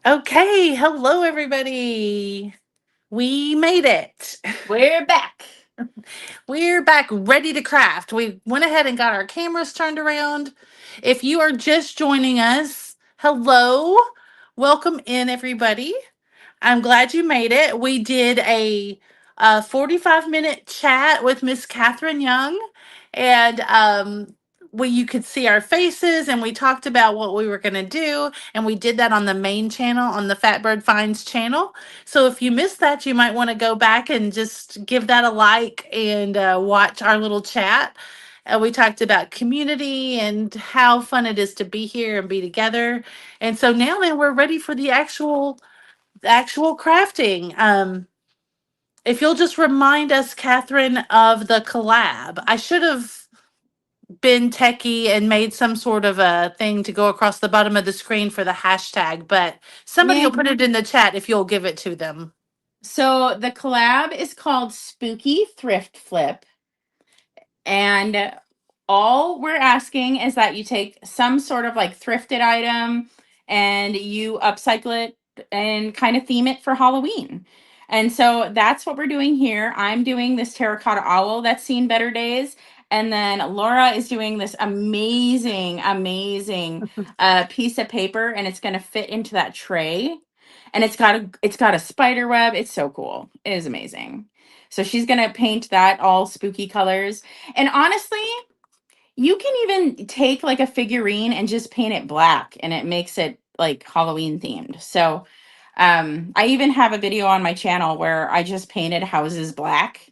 Okay, hello everybody. We made it. We're back. We're back ready to craft. We went ahead and got our cameras turned around. If you are just joining us, hello. Welcome in everybody. I'm glad you made it. We did a 45-minute chat with Miss Catherine Young, and you could see our faces, and we talked about what we were going to do, and we did that on the main channel, on the Fatbird Finds channel. So if you missed that, you might want to go back and just give that a like and watch our little chat. We talked about community and how fun it is to be here and be together. And so now then we're ready for the actual crafting. If you'll just remind us, Catherine, of the collab. I should have been techie and made some sort of a thing to go across the bottom of the screen for the hashtag, but somebody Yeah. will put it in the chat if you'll give it to them. So the collab is called Spooky Thrift Flip. And all we're asking is that you take some sort of like thrifted item and you upcycle it and kind of theme it for Halloween. And so that's what we're doing here. I'm doing this terracotta owl that's seen better days. And then Laura is doing this amazing piece of paper, and it's going to fit into that tray. And it's got a spider web. It's so cool. It is amazing. So she's going to paint that all spooky colors. And honestly, you can even take like a figurine and just paint it black and it makes it like Halloween themed. So I even have a video on my channel where I just painted houses black,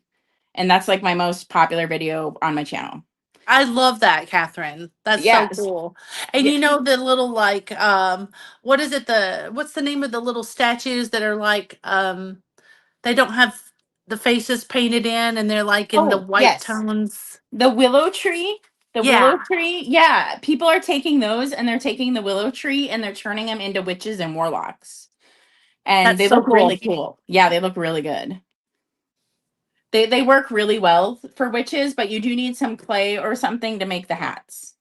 and that's like my most popular video on my channel. I love that, Catherine. That's so Yes. cool. And Yeah. you know the little like what is it, what's the name of the little statues that are like they don't have the faces painted in and they're like in the Oh, white yes. tones? The willow tree. The willow Yeah, tree. Yeah. People are taking those and they're taking the willow tree and they're turning them into witches and warlocks. And that's they so look really cool. cool. Yeah, they look really good. They work really well for witches, but you do need some clay or something to make the hats.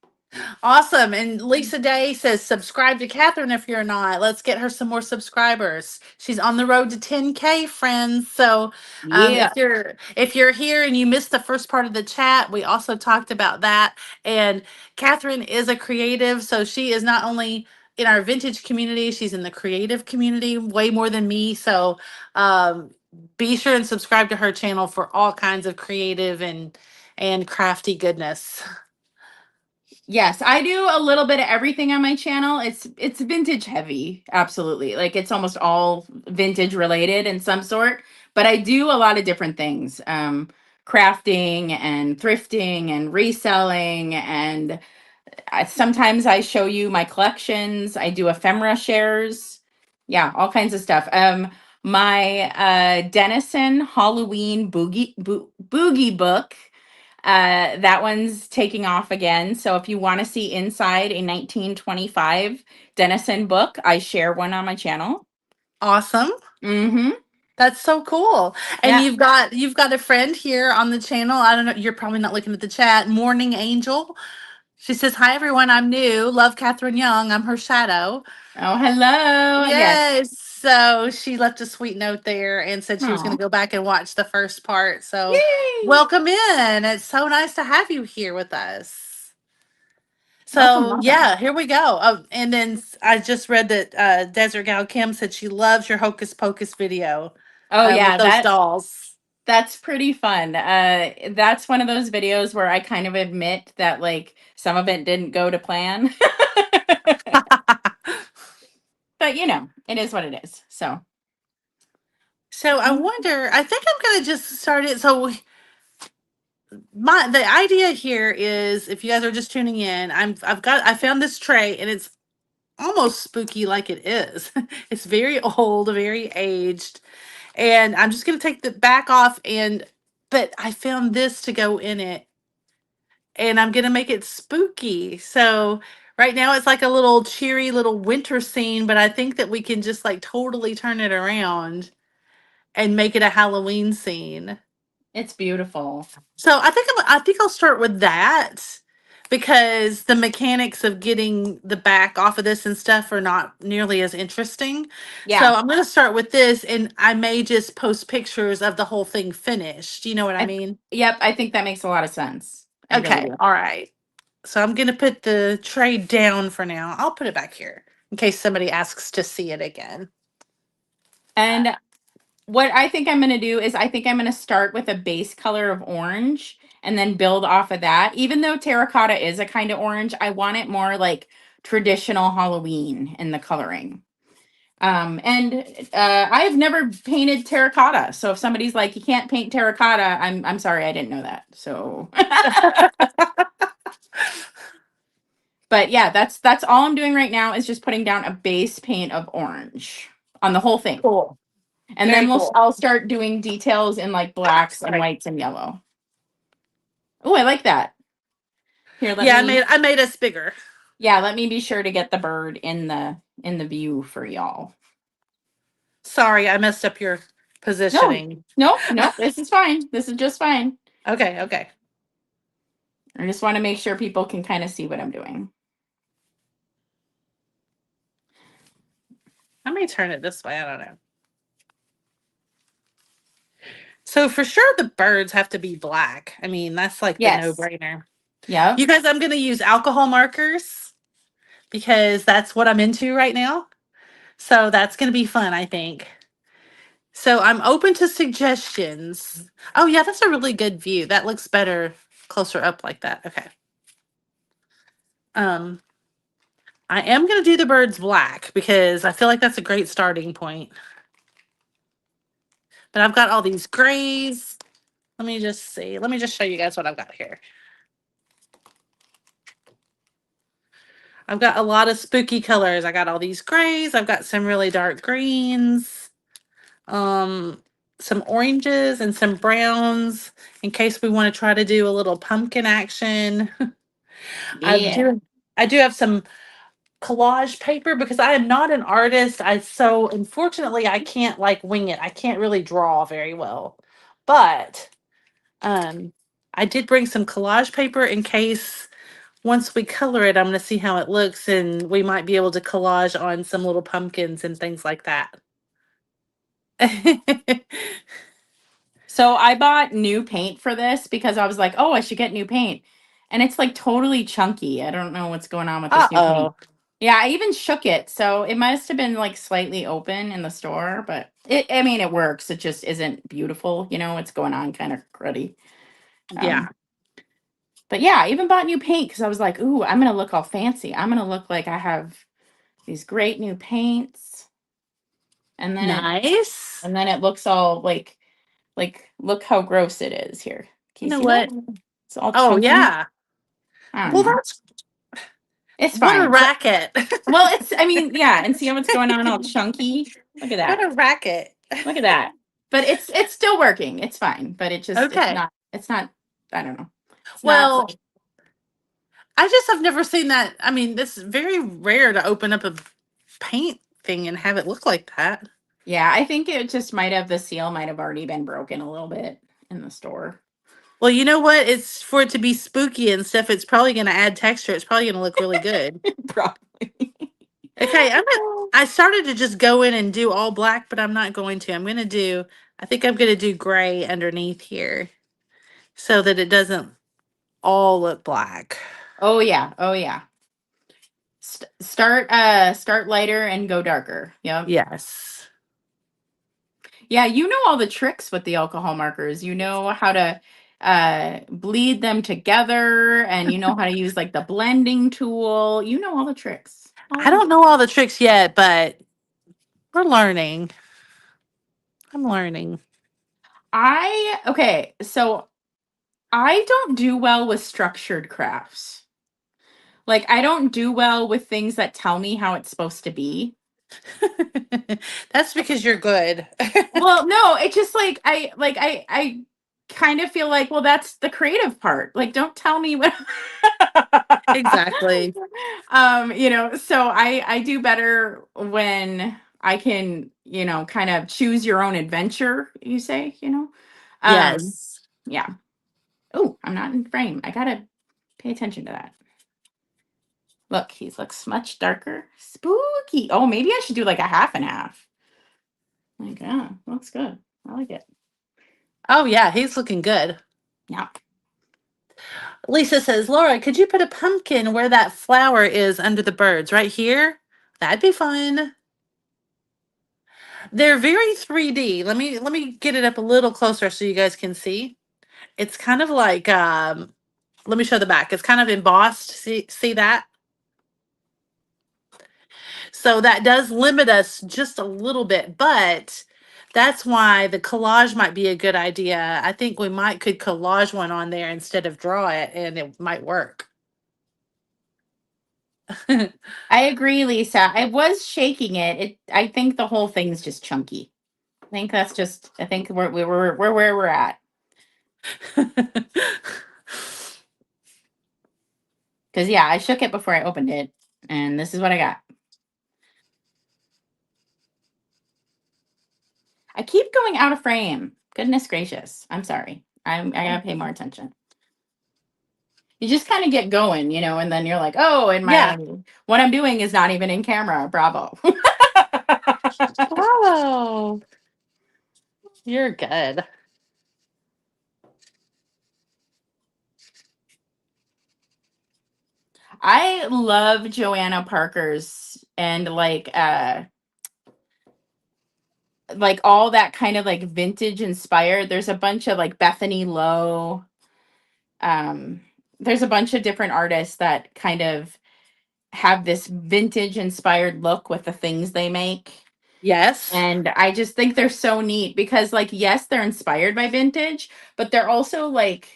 Awesome. And Lisa Day says, subscribe to Catherine if you're not. Let's get her some more subscribers. She's on the road to 10K, friends. So Yeah. if you're here and you missed the first part of the chat, we also talked about that. And Catherine is a creative, so she is not only in our vintage community, she's in the creative community way more than me. So um be sure and subscribe to her channel for all kinds of creative and crafty goodness. Yes, I do a little bit of everything on my channel. It's vintage heavy, absolutely. Like it's almost all vintage related in some sort, but I do a lot of different things. Crafting and thrifting and reselling, and sometimes I show you my collections. I do ephemera shares. Yeah, all kinds of stuff. My Denison Halloween boogie book, that one's taking off again. So if you want to see inside a 1925 Denison book, I share one on my channel. Awesome. Mm-hmm. That's so cool. And Yeah. you've got a friend here on the channel. I don't know, you're probably not looking at the chat. Morning Angel. She says, "Hi everyone, I'm new. Love Catherine Young. I'm her shadow." Oh, hello. Yes. Yes. So she left a sweet note there and said she was going Oh, to go back and watch the first part. So yay. welcome in. It's so nice to have you here with us. Welcome, So welcome. yeah, here we go. Oh, and then I just read that Desert Gal Kim said she loves your Hocus Pocus video Oh, with yeah. those dolls. That's pretty fun. That's one of those videos where I kind of admit that like some of it didn't go to plan. But it is what it is. So, So I wonder, I think I'm gonna just start it. So the idea here is, if you guys are just tuning in, I found this tray and it's almost spooky like it is. It's very old, very aged, and I'm just gonna take the back off, and but I found this to go in it, and I'm gonna make it spooky. So right now it's like a little cheery little winter scene, but I think that we can just like totally turn it around and make it a Halloween scene. it's beautiful. So I think I'll start with that. because the mechanics of getting the back off of this and stuff are not nearly as interesting. Yeah. So I'm going to start with this and I may just post pictures of the whole thing finished. You know what I I, mean? yep, I think that makes a lot of sense. I really Okay. do. All right. So I'm going to put the tray down for now. I'll put it back here in case somebody asks to see it again. And what I think I'm going to do is I think I'm going to start with a base color of orange and then build off of that. Even though terracotta is a kind of orange, I want it more like traditional Halloween in the coloring. And I've never painted terracotta. So if somebody's like, you can't paint terracotta, I'm sorry, I didn't know that. So but yeah, that's all I'm doing right now is just putting down a base paint of orange on the whole thing. Cool. And then Very cool. I'll start doing details in like blacks and Sorry. whites and yellow. Oh, I like that. Here, let Yeah, me I made us bigger. yeah, let me be sure to get the bird in the view for y'all. Sorry, I messed up your No, positioning. no, no, this is fine. This is just fine. Okay, okay. I just want to make sure people can kind of see what I'm doing. I may turn it this way. I don't know. So for sure the birds have to be black. I mean, that's like the Yes. no-brainer. Yep. You guys, I'm going to use alcohol markers because that's what I'm into right now. So that's going to be fun, I think. So I'm open to suggestions. Oh yeah, that's a really good view. That looks better closer up like that. Okay. Um I am going to do the birds black because I feel like that's a great starting point. But I've got all these grays. Let me just see. Let me just show you guys what I've got here. I've got a lot of spooky colors. I got all these grays. I've got some really dark greens, um, some oranges and some browns in case we want to try to do a little pumpkin action. I Yeah. do I do have some collage paper because I am not an artist. I so unfortunately I can't like wing it. I can't really draw very well. But um I did bring some collage paper in case once we color it, I'm going to see how it looks and we might be able to collage on some little pumpkins and things like that. So I bought new paint for this because I was like, oh, I should get new paint. And it's like totally chunky. I don't know what's going on with this new paint. Uh-oh. Yeah, I even shook it. So it must have been like slightly open in the store, but I mean, it works. It just isn't beautiful. You know, what's going on kind of cruddy. Yeah. Um, but yeah, I even bought new paint because I was like, ooh, I'm going to look all fancy. I'm going to look like I have these great new paints. And then Nice. it looks all like look how gross it is here. Can You you know see that? what? It's all Oh, chunky. yeah. I don't Well, know. that's It's what a fine. So, racket. well, it's I mean, yeah, and see how it's going on all chunky. Look at What that. a racket. Look at that. But it's still working. It's fine. But Okay. it's not I don't know. It's not Well, like I just have never seen that. I mean, this is very rare to open up a paint thing and have it look like that. yeah, I think it just might have the seal might have already been broken a little bit in the store. Well, you know what? It's for it to be spooky and stuff. It's probably going to add texture. It's probably going to look really good. Probably. Okay, I started to just go in and do all black, but I'm not going to. I think I'm going to do gray underneath here so that it doesn't all look black. Oh yeah. Oh yeah. Start lighter and go darker. Yep. Yes. Yeah, you know all the tricks with the alcohol markers. You know how to bleed them together and you know how to use like the blending tool. You know all the tricks. I All the don't know all the tricks yet, but we're learning. I'm learning. okay, so I don't do well with structured crafts. Like I don't do well with things that tell me how it's supposed to be. That's because you're good. Well, no, it's just like I kind of feel like, well, that's the creative part. Like, don't tell me what. Exactly. So I do better when I can, kind of choose your own adventure, you say. Um, Yes. yeah. Oh, I'm not in frame. I gotta. Pay attention to that. Look, he looks much darker. Spooky. Oh, maybe I should do like a half and half. Like, yeah, looks good. I like it. Oh, yeah, he's looking good. Yeah. Lisa says, Laura, could you put a pumpkin where that flower is under the birds? Right here? That'd be fun. They're very 3D. Let me get it up a little closer so you guys can see. It's kind of like let me show the back. It's kind of embossed. See that? So that does limit us just a little bit, but that's why the collage might be a good idea. I think we might could collage one on there instead of draw it, and it might work. I agree, Lisa. I was shaking it. I think the whole thing's just chunky. I think we're where we're at. Because yeah, I shook it before I opened it, and this is what I got. I keep going out of frame. Goodness gracious. I'm sorry. I gotta pay more attention. You just kind of get going, and then you're like, oh, and Yeah. what I'm doing is not even in camera. Bravo. Oh, you're good. I love Joanna Parker's and like all that kind of like vintage inspired. There's a bunch of like Bethany Lowe. Um, there's a bunch of different artists that kind of have this vintage inspired look with the things they make. Yes. And I just think they're so neat because like yes, they're inspired by vintage, but they're also like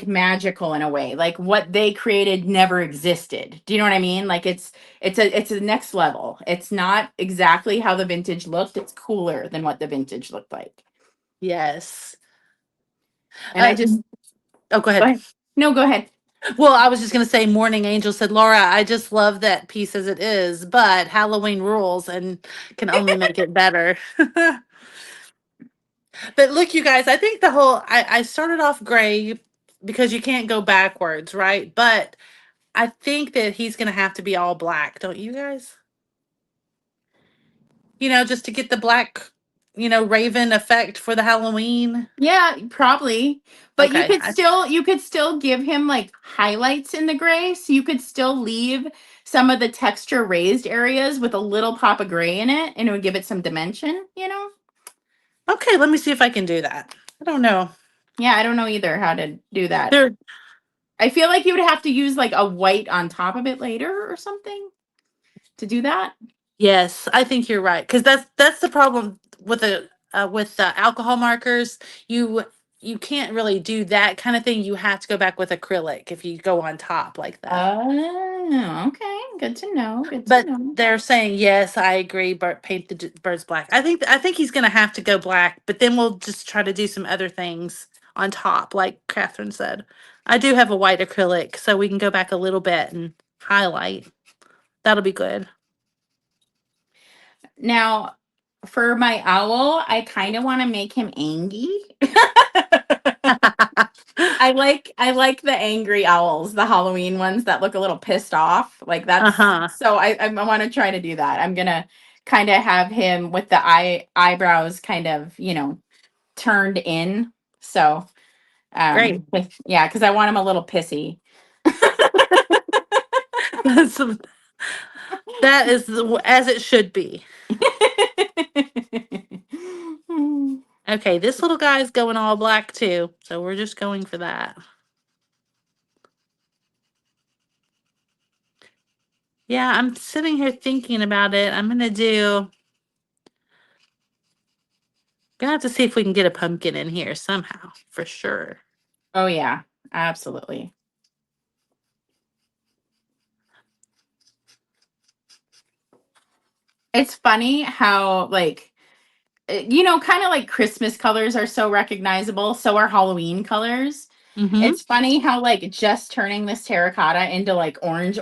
magical in a way. Like what they created never existed. Do you know what I mean? Like it's a next level. It's not exactly how the vintage looked. It's cooler than what the vintage looked like. Yes. And I just Oh, go go ahead. ahead. No, go ahead. Well, I was just going to say, Morning Angel said, Laura, I just love that piece as it is, but Halloween rules and can only make it better. But look, you guys, I think I started off gray because you can't go backwards, right? But I think that he's going to have to be all black, don't you guys? Just to get the black, raven effect for the Halloween. Yeah, probably. But Okay. you could still give him like highlights in the gray. So you could still leave some of the texture raised areas with a little pop of gray in it and it would give it some dimension. Okay, let me see if I can do that. I don't know. Yeah, I don't know either how to do that. There, I feel like you would have to use like a white on top of it later or something to do that. yes, I think you're right because that's the problem with the alcohol markers. You you can't really do that kind of thing. You have to go back with acrylic if you go on top like that. Oh, okay. Good to know. Good to But know. they're saying yes, I agree. But paint the birds black. I think he's gonna have to go black. But then we'll just try to do some other things on top, like Catherine said. I do have a white acrylic, so we can go back a little bit and highlight. That'll be good. Now, for my owl, I kind of want to make him angry. I like the angry owls, the Halloween ones that look a little pissed off. Like that's Uh-huh. so I want to try to do that. I'm gonna kind of have him with the eyebrows kind of, turned in. So Great. yeah, because I want him a little pissy. That's that is as it should be. Okay, this little guy's going all black too, so we're just going for that. Yeah, I'm sitting here thinking about it. Gonna have to see if we can get a pumpkin in here somehow, for sure. Oh yeah, absolutely. It's funny how kind of like Christmas colors are so recognizable, so are Halloween colors. Mm-hmm. It's funny how like just turning this terracotta into like orange,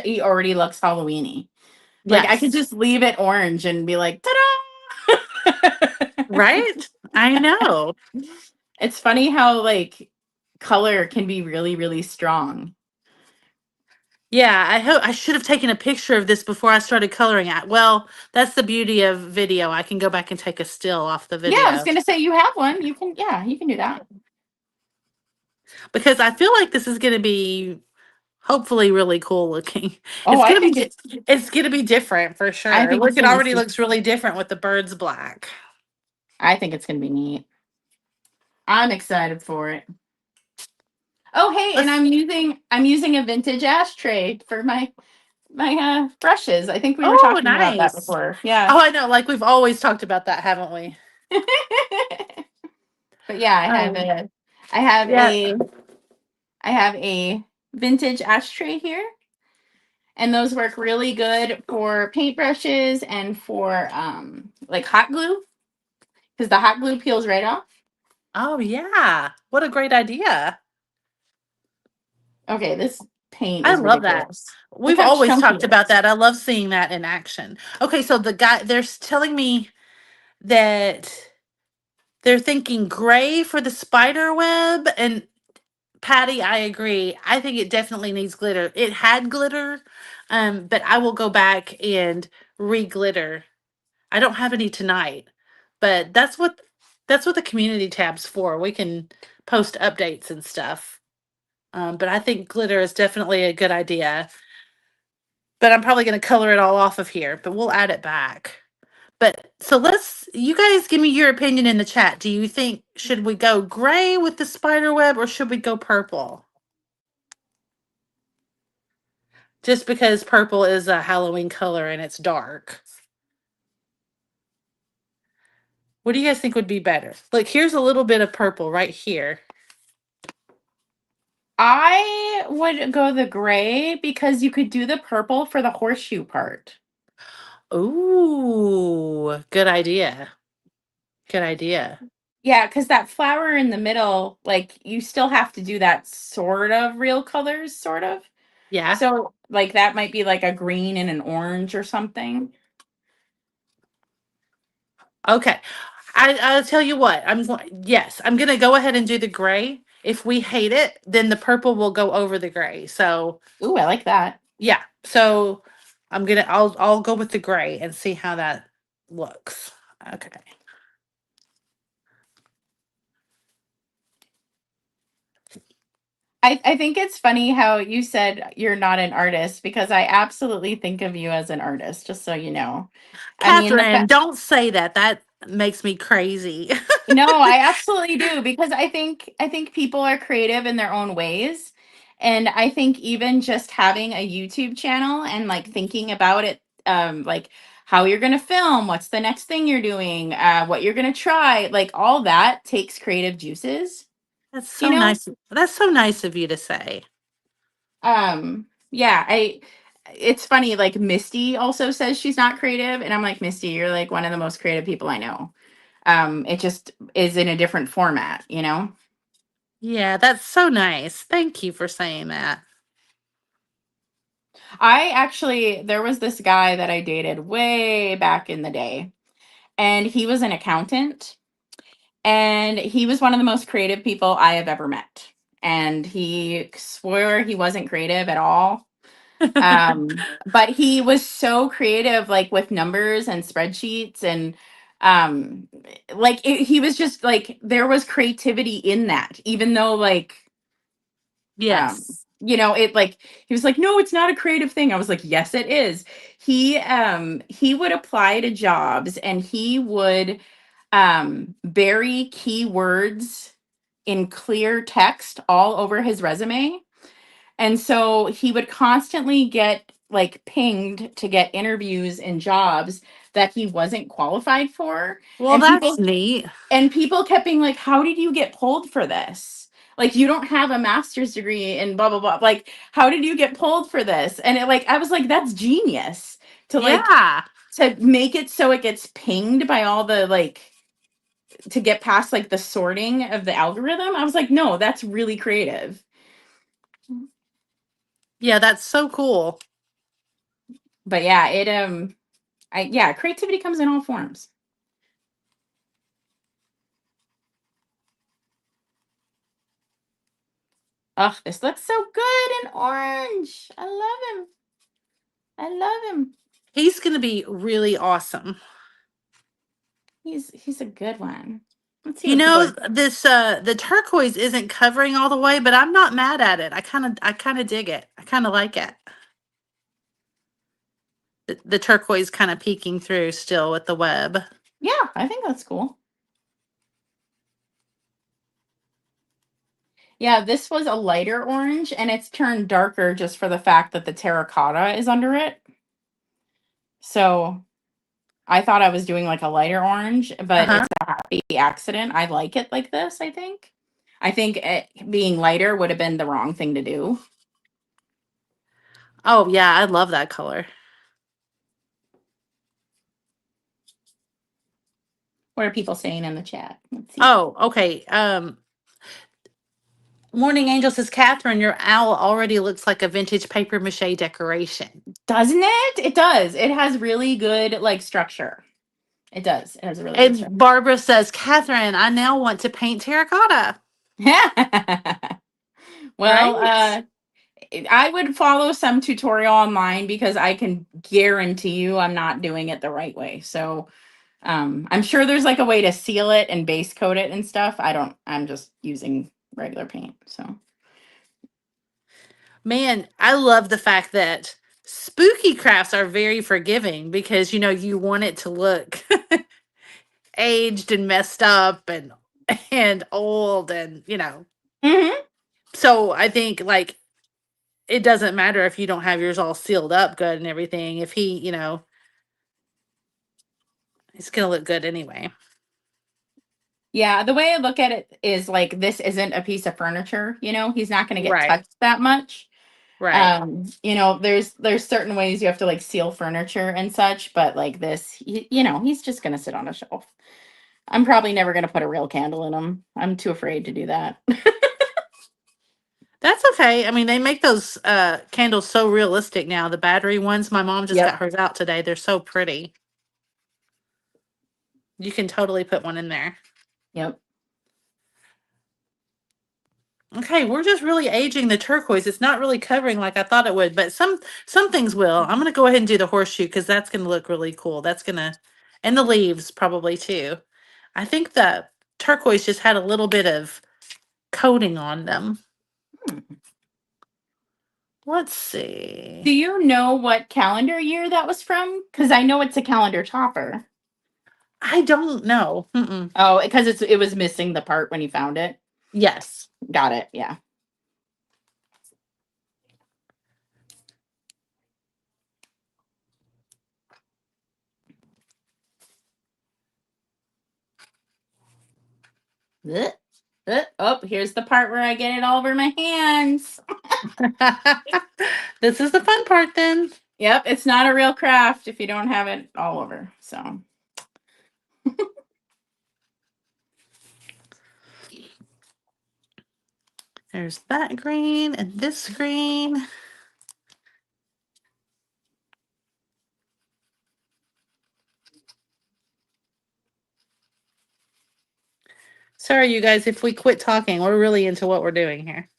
he already looks Halloweeny. Like I could Yes. just leave it orange and be like, ta-da! Right? I know. It's funny how like color can be really, really strong. Yeah, I should have taken a picture of this before I started coloring it. Well, that's the beauty of video. I can go back and take a still off the Yeah, I was video gonna say you have one. You can, yeah, you can do that. because I feel like this is going to be hopefully really cool looking. Oh, It's going to be it's going to be different for I sure. think Look, it's it gonna be already super. looks really different with the birds black. I think it's gonna be neat. I'm excited for it. Oh, hey, and Let's I'm using a vintage ashtray for my brushes. I think we were Oh, talking about that nice. before. Yeah. Oh, I know. Like we've always talked about that, haven't we? But yeah, Um, I have yeah. a I have a vintage ashtray here, and those work really good for paintbrushes and for like hot glue because the hot glue peels right off. Oh, yeah. What a great idea. Okay, this paint I is love that. ridiculous. Look We've how always chunky talked it about is. that. I love seeing that in action. Okay, so they're telling me that they're thinking gray for the spider web. And Patty, I agree. I think it definitely needs glitter. It had glitter, but I will go back and re-glitter. I don't have any tonight, but that's what the community tab's for. We can post updates and stuff. But I think glitter is definitely a good idea. But I'm probably going to color it all off of here, but we'll add it back. But so you guys give me your opinion in the chat. Do you think, should we go gray with the spider web or should we go purple? Just because purple is a Halloween color and it's dark. What do you guys think would be better? Look, here's a little bit of purple right here. I would go the gray because you could do the purple for the horseshoe part. Ooh, good idea. Good idea. Yeah, because that flower in the middle, like you still have to do that sort of real colors, sort of. Yeah. So, like that might be like a green and an orange or something. Okay. I'll tell you what. Yes, I'm going to go ahead and do the gray. If we hate it, then the purple will go over the gray. So, Ooh, I like that. yeah. So, I'll go with the gray and see how that looks. Okay. I think it's funny how you said you're not an artist because I absolutely think of you as an artist, just so you know. I mean, Catherine, don't say that. That makes me crazy. no, I absolutely do because I think people are creative in their own ways. And I think even just having a YouTube channel and like thinking about it, like how you're gonna film, what's the next thing you're doing, what you're gonna try, like all that takes creative juices, That's you so know? nice. That's so nice of you to say. Yeah, it's funny, like Misty also says she's not creative, and I'm like, Misty, you're like one of the most creative people I know. It just is in a different format, you know? Yeah, that's so nice. Thank you for saying that. There was this guy that I dated way back in the day, and he was an accountant, and he was one of the most creative people I have ever met. And he swore he wasn't creative at all. But he was so creative, like with numbers and spreadsheets, and um, he was just like, there was creativity in that, even though like Yes. it like he was like, no, it's not a creative thing. I was like, yes it is. He would apply to jobs and he would bury keywords in clear text all over his resume, and so he would constantly get like pinged to get interviews and jobs that he wasn't qualified for, Well, and that's people neat. and people kept being like, how did you get pulled for this? Like, you don't have a master's degree in blah, blah, blah. Like, how did you get pulled for this? And I was like, that's genius to Yeah. to make it so it gets pinged by all the to get past like the sorting of the algorithm. I was like, no, that's really creative. Yeah, that's so cool. But yeah, yeah, creativity comes in all forms. Oh, this looks so good in orange. I love him. I love him. He's going to be really awesome. He's a good one. Let's see You what people know, are. this the turquoise isn't covering all the way, but I'm not mad at it. I kind of dig it. I kind of like it. The turquoise kind of peeking through still with the web. Yeah, I think that's cool. Yeah, this was a lighter orange and it's turned darker just for the fact that the terracotta is under it. So I thought I was doing like a lighter orange, but Uh-huh. it's a happy accident. I like it like this, I think. I think it being lighter would have been the wrong thing to do. Oh yeah, I love that color. What are people saying in the chat? Let's see. Oh, okay. Morning Angel says, Catherine, your owl already looks like a vintage paper mache decoration. Doesn't it? It does. It has really good like structure. It does. It has a really good And structure. Barbara says, Catherine, I now want to paint terracotta. Well, Right? I would follow some tutorial online because I can guarantee you I'm not doing it the right way. So I'm sure there's like a way to seal it and base coat it and stuff. I'm just using regular paint. So Man, I love the fact that spooky crafts are very forgiving because, you want it to look aged and messed up and old and. hmm So I think like it doesn't matter if you don't have yours all sealed up good and everything. If it's gonna look good anyway. yeah, the way I look at it is like this isn't a piece of furniture, he's not going to get Right. touched that much. Right. There's certain ways you have to like seal furniture and such, but like this, he's just going to sit on a shelf. I'm probably never going to put a real candle in him. I'm too afraid to do that. That's okay. I mean, they make those candles so realistic now. The battery ones, my mom just Yep. got hers out today. They're so pretty. You can totally put one in there. Yep. Okay, we're just really aging the turquoise. It's not really covering like I thought it would, but some things will. I'm gonna go ahead and do the horseshoe because that's gonna look really cool. And the leaves probably too. I think the turquoise just had a little bit of coating on them. Hmm. Let's Do see. you know what calendar year that was from? Because I know it's a calendar topper. I don't know. Mm-mm. Oh, because it was missing the part when you found it. Yes. Got it. Yeah. Ugh. Oh, here's the part where I get it all over my hands. This is the fun part then. Yep, it's not a real craft if you don't have it all over. So There's that green and this green. Sorry, you guys, if we quit talking, we're really into what we're doing here.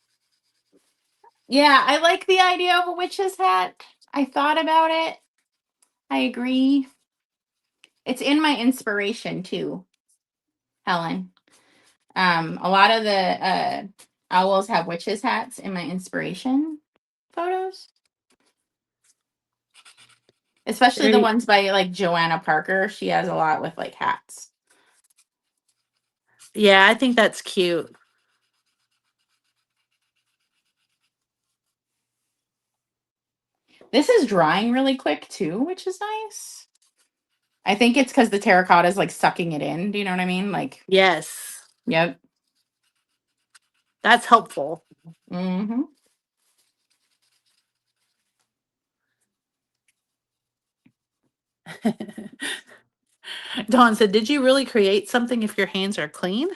yeah, I like the idea of a witch's hat. I thought about it. I agree. It's in my inspiration too, Helen. A lot of the owls have witches hats in my inspiration photos, especially There the you- ones by like Joanna Parker. She has a lot with like hats. Yeah, I think that's cute. This is drying really quick too, which is nice. I think it's because the terracotta is like sucking it in. Do you know what I mean? Like, Yes, yep. that's helpful. hmm Dawn said, "Did you really create something if your hands are clean?"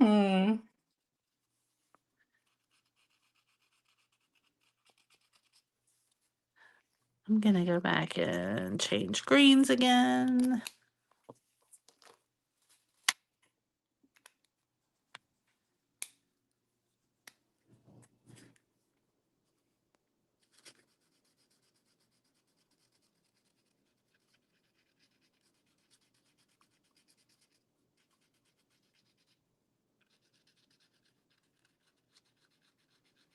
Hmm. I'm gonna go back and change greens again.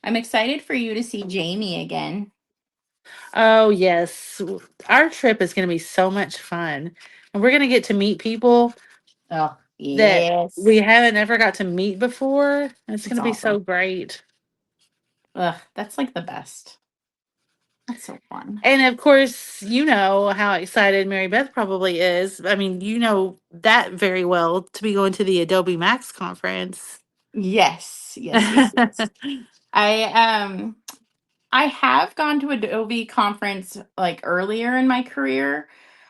I'm excited for you to see Jamie again. Oh, yes. Our trip is going to be so much fun. And we're going to get to meet people Oh, that we yes. haven't ever got to meet before. And it's going It's to be so awesome. great. Ugh, that's like the best. That's so fun. And of course, you know how excited Mary Beth probably is. I mean, you know that very well to be going to the Adobe Max conference. Yes, yes, yes, yes. I I have gone to Adobe conference like earlier in my career.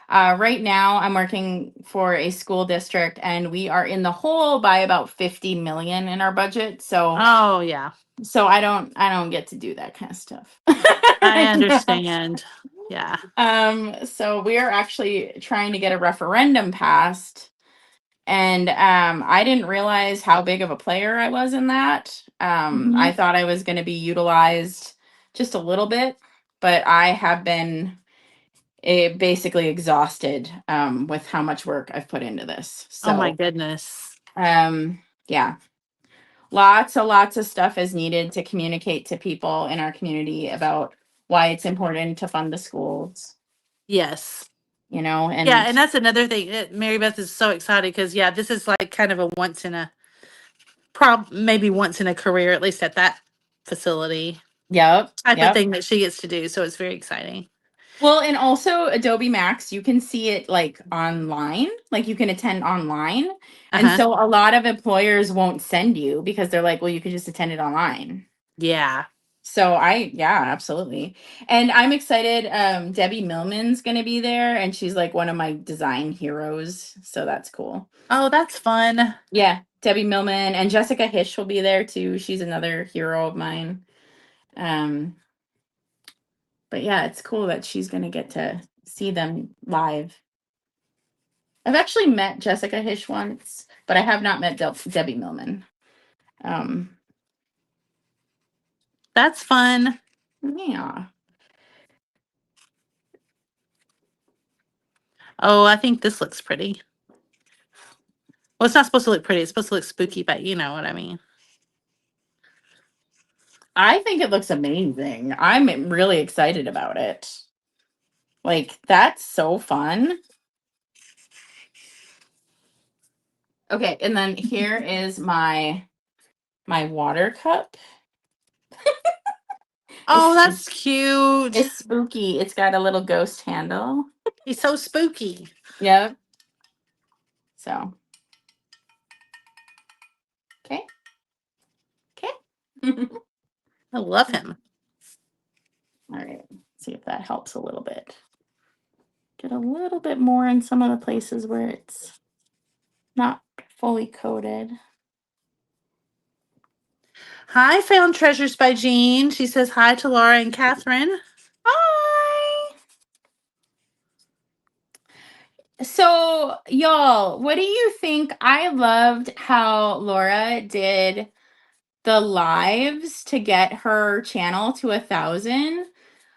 Right now, I'm working for a school district, and we are in the hole by about 50 million in our budget. Oh, yeah. So I don't get to do that kind of stuff. I understand. Yeah. So we are actually trying to get a referendum passed, and I didn't realize how big of a player I was in that. I Mhm. thought I was going to be utilized just a little bit, but I have been basically exhausted with how much work I've put into this. Oh my So, goodness. yeah, lots of stuff is needed to communicate to people in our community about why it's important to fund the schools, Yes. Yeah, and and that's another thing. Mary Beth is so excited because yeah, this is like kind of a maybe once in a career, at least at that facility yep, type of yep. thing that she gets to do. So it's very exciting. Well, and also Adobe Max, you can see it like online, like you can attend online. Uh And huh. so a lot of employers won't send you because they're like, well, you could just attend it online. Yeah. So yeah, absolutely. And I'm excited. Debbie Millman's going to be there, and she's like one of my design heroes. So that's cool. Oh, that's fun. Yeah, Debbie Millman and Jessica Hish will be there too. She's another hero of mine. Um, but yeah, it's cool that she's going to get to see them live. I've actually met Jessica Hish once, but I have not met Debbie Millman. Um, That's fun. yeah. Oh, I think this looks pretty. Well, it's not supposed to look pretty. It's supposed to look spooky, but you know what I mean. I think it looks amazing. I'm really excited about it. Like, that's so fun. Okay, and then here is my water cup. Oh, It's that's cute. it's spooky. It's got a little ghost handle. He's so spooky. Yep. So, okay. Okay. All I love him. right. See if that helps a little bit. Get a little bit more in some of the places where it's not fully coated. Hi, Found Treasures by Jean. She says hi to Laura and Catherine. Hi. So, y'all, what do you think? I loved how Laura did the lives to get her channel to 1,000.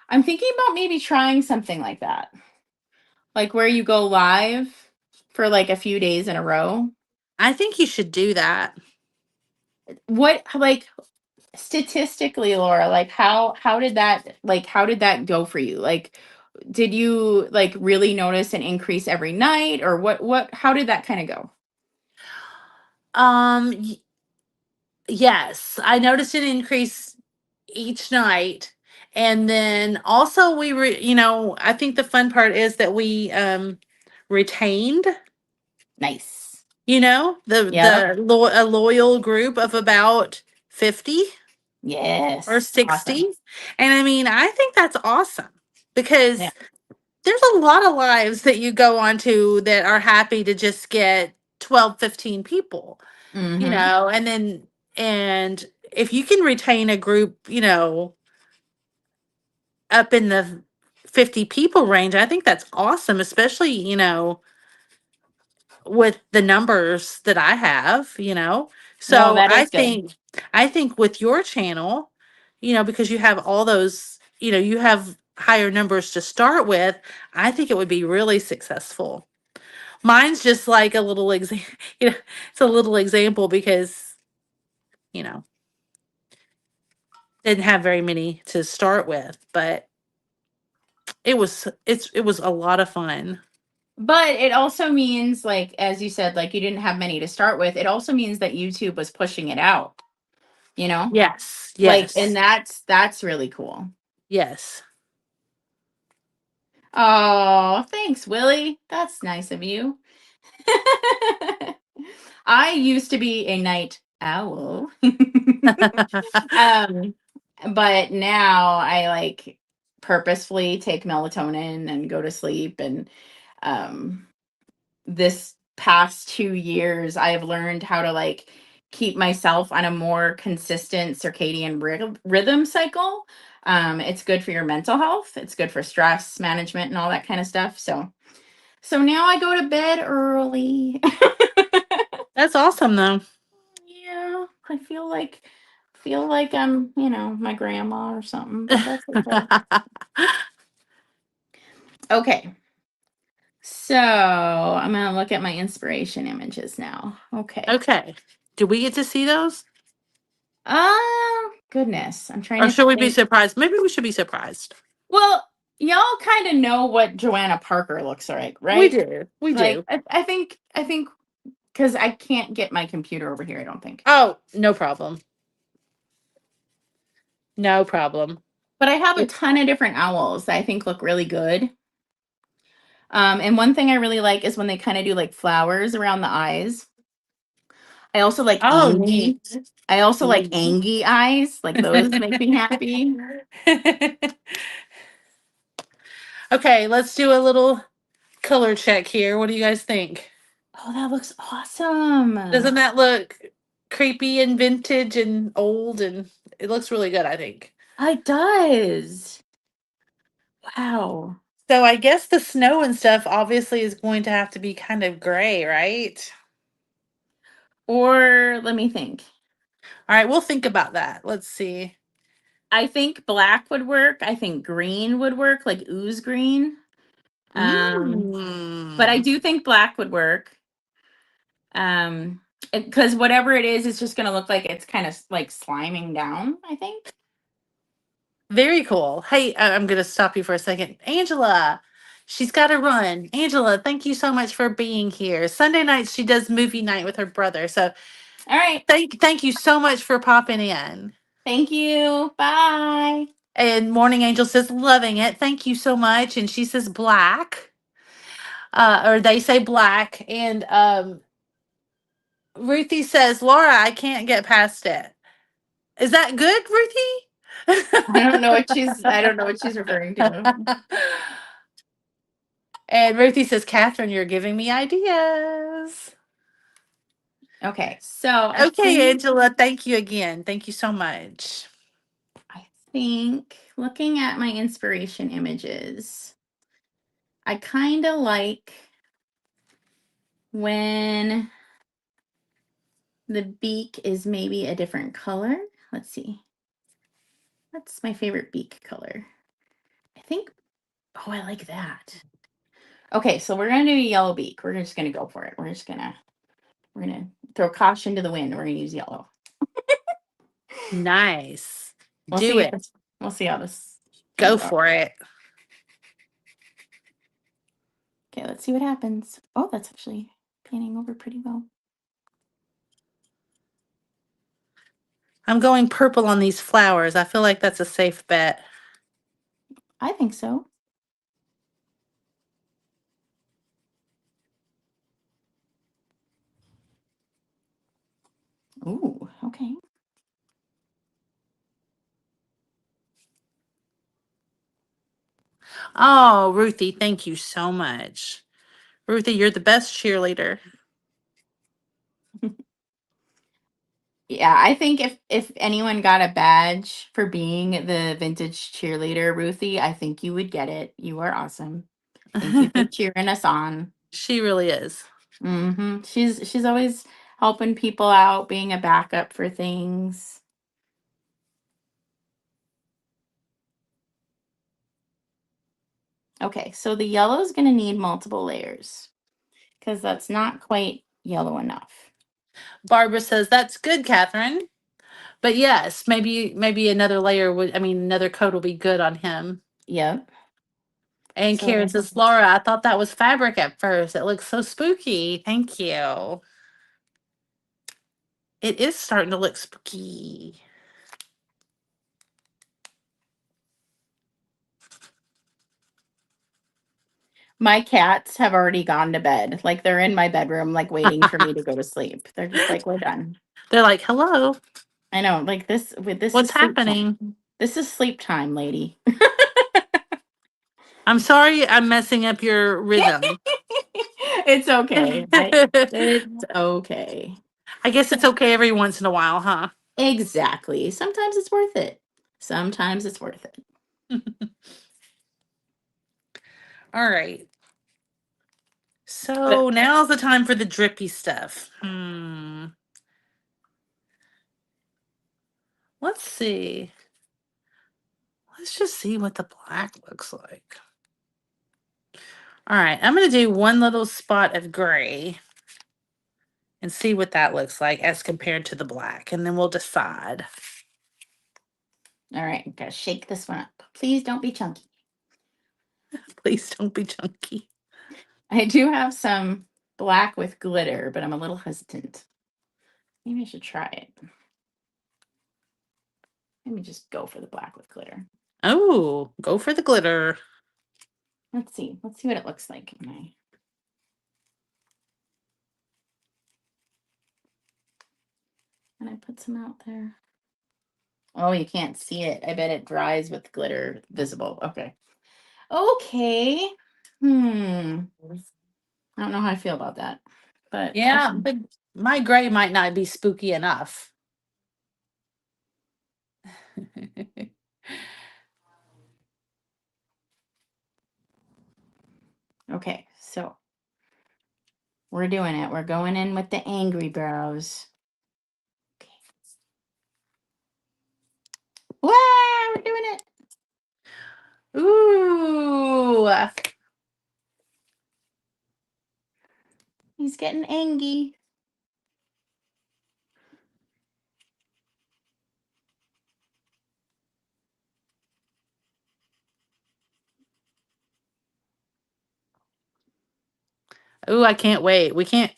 I'm thinking about maybe trying something like that, like where you go live for like a few days in a row. I think you should do that. What, like, statistically, Laura, like how did that go for you? Like, did you like really notice an increase every night, or what how did that kind of go? Um, y- yes, I noticed an increase each night. And then also I think the fun part is that we retained, Nice. Yep. a loyal group of about 50 or Yes. 60. Awesome. And I mean, I think that's awesome Yeah. because there's a lot of lives that you go onto that are happy to just get 12, 15 people, Mm-hmm. and if you can retain a group, up in the 50 people range, I think that's awesome, especially, with the numbers that I have. No, So that is good. I think with your channel, because you have all those, you have higher numbers to start with, I think it would be really successful. Mine's just like a little you know, it's a little example because, you know, Didn't have very many to start with, but it was a lot of fun. But it also means, like, as you said, like you didn't have many to start with. It also means that YouTube was pushing it out, you know? Yes, Like, and yes, that's really cool. yes. Oh, thanks, Willie. That's nice of you. I used to be a night owl. um, but now I like purposefully take melatonin and go to sleep. And um, this past 2 years, I have learned how to like keep myself on a more consistent circadian rhythm cycle. It's good for your mental health. It's good for stress management and all that kind of stuff. So now I go to bed early. That's awesome though. Yeah, I feel like I'm, my grandma or something, but that's okay. Okay. So, I'm going to look at my inspiration images now. Okay. Okay. Do we get to see those? Goodness. I'm trying Or to should we be think. surprised? Maybe we should be surprised. Well, y'all kind of know what Joanna Parker looks like, We right? do. We Like do. I think cuz I can't get my computer over here, I don't think. Oh, no problem. No problem. But I have a Yeah. ton of different owls that I think look really good. And one thing I really like is when they kind of do like flowers around the eyes. I also like Oh, angie. neat. I also like Neat. angie eyes. Like those make me happy. Okay, let's do a little color check here. What do you guys think? Oh, that looks awesome. Doesn't that look creepy and vintage and old, and it looks really good, I think. It does. Wow. So I guess the snow and stuff obviously is going to have to be kind of gray, right? Or let me think. All right, we'll think about that. Let's see. I think black would work. I think green would work, like ooze green. Um, but I Mm. do think black would work. Um, because whatever it is, it's just gonna look like it's kind of like sliming down, I think. Very cool. Hey, I'm going to stop you for a second. Angela, she's got to run. Angela, thank you so much for being here. Sunday nights she does movie night with her brother. So All right. thank you so much for popping in. Thank you. Bye. And Morning Angel says loving it. Thank you so much. And she says black. Or they say black. And Ruthie says, Laura, I can't get past it. Is that good, I don't know what she's referring to. Ruthie? And Ruthie says, Catherine, you're giving me ideas. Okay. So I Okay, think Angela, thank you again. Thank you so much. I think looking at my inspiration images, I kind of like when the beak is maybe a different color. Let's see. What's my favorite beak color? I think, oh, I like that. Okay, so we're gonna do a yellow beak. We're just gonna go for it. We're gonna throw caution to the wind. We're gonna use yellow. Nice. We'll Do see if it. this, we'll see how this Go comes out. for it. Okay, let's see what happens. Oh, that's actually panning over pretty well. I'm going purple on these flowers. I feel like that's a safe bet. I think so. Ooh, okay. Oh, Ruthie, thank you so much. Ruthie, you're the best cheerleader. Yeah, I think if anyone got a badge for being the vintage cheerleader, Ruthie, I think you would get it. You are awesome. Thank you for cheering us on. She really is. She's always helping people out, being a backup for things. Okay, so the yellow is going to need multiple layers because that's not quite yellow enough. Barbara says, that's good, Catherine. But yes, maybe another layer would, I mean, another coat will be good on him. Yep. And Karen So says, Laura, I thought that was fabric at first. It looks so spooky. Thank you. It is starting to look spooky. my cats have already gone to bed. Like they're in my bedroom, like waiting for me to go to sleep. They're just like, we're done. They're like, hello, I know, like this what's is sleep time. happening? This is sleep time, lady. I'm sorry I'm messing up your rhythm. It's okay. I It's okay. guess it's okay every once in a while, huh? Exactly. Sometimes it's worth it. Sometimes it's worth it. All right. But So now's the time for the drippy stuff. Let's see. Let's just see what the black looks like. All right, I'm going to do one little spot of gray and see what that looks like as compared to the black, and then we'll decide. all right, gotta shake this one up. Please don't be chunky. Please don't be chunky. I do have some black with glitter, but I'm a little hesitant. Maybe I should try it. Let me just go for the black with glitter. Oh, go for the glitter. Let's see. Let's see what it looks like. And I put some out there. Oh, you can't see it. I bet it dries with glitter visible. Okay. Okay. I don't know how I feel about that. But Yeah, but my gray might not be spooky enough. okay, so we're doing it. We're going in with the angry brows. Okay. Wow, we're doing it. Ooh. He's getting angry. Ooh, I can't wait. We can't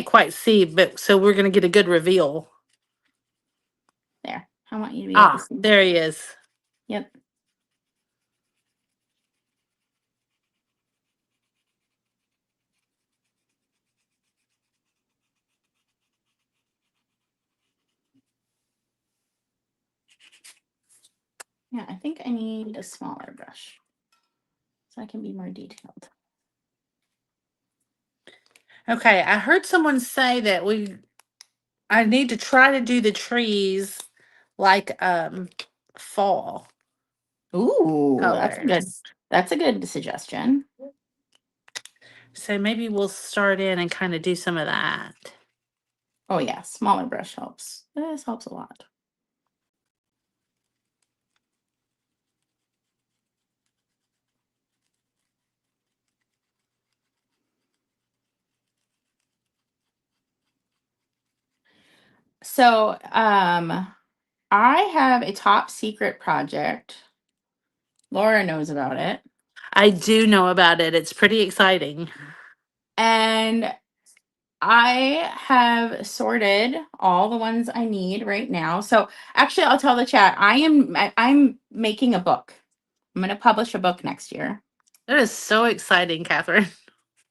quite see, but so we're gonna get a good reveal. There. I want you to be able to Ah, see. there he is. Yep. Yeah, I think I need a smaller brush so I can be more detailed. Okay, I heard someone say that I need to try to do the trees like fall Ooh, colors. that's a good suggestion. So maybe we'll start in and kind of do some of that. Oh yeah, smaller brush helps. This helps a lot. So, I have a top secret project. Laura knows about it. I do know about it. It's pretty exciting. And I have sorted all the ones I need right now. So actually I'll tell the chat. I'm making a book. I'm going to publish a book next year. That is so exciting, Catherine.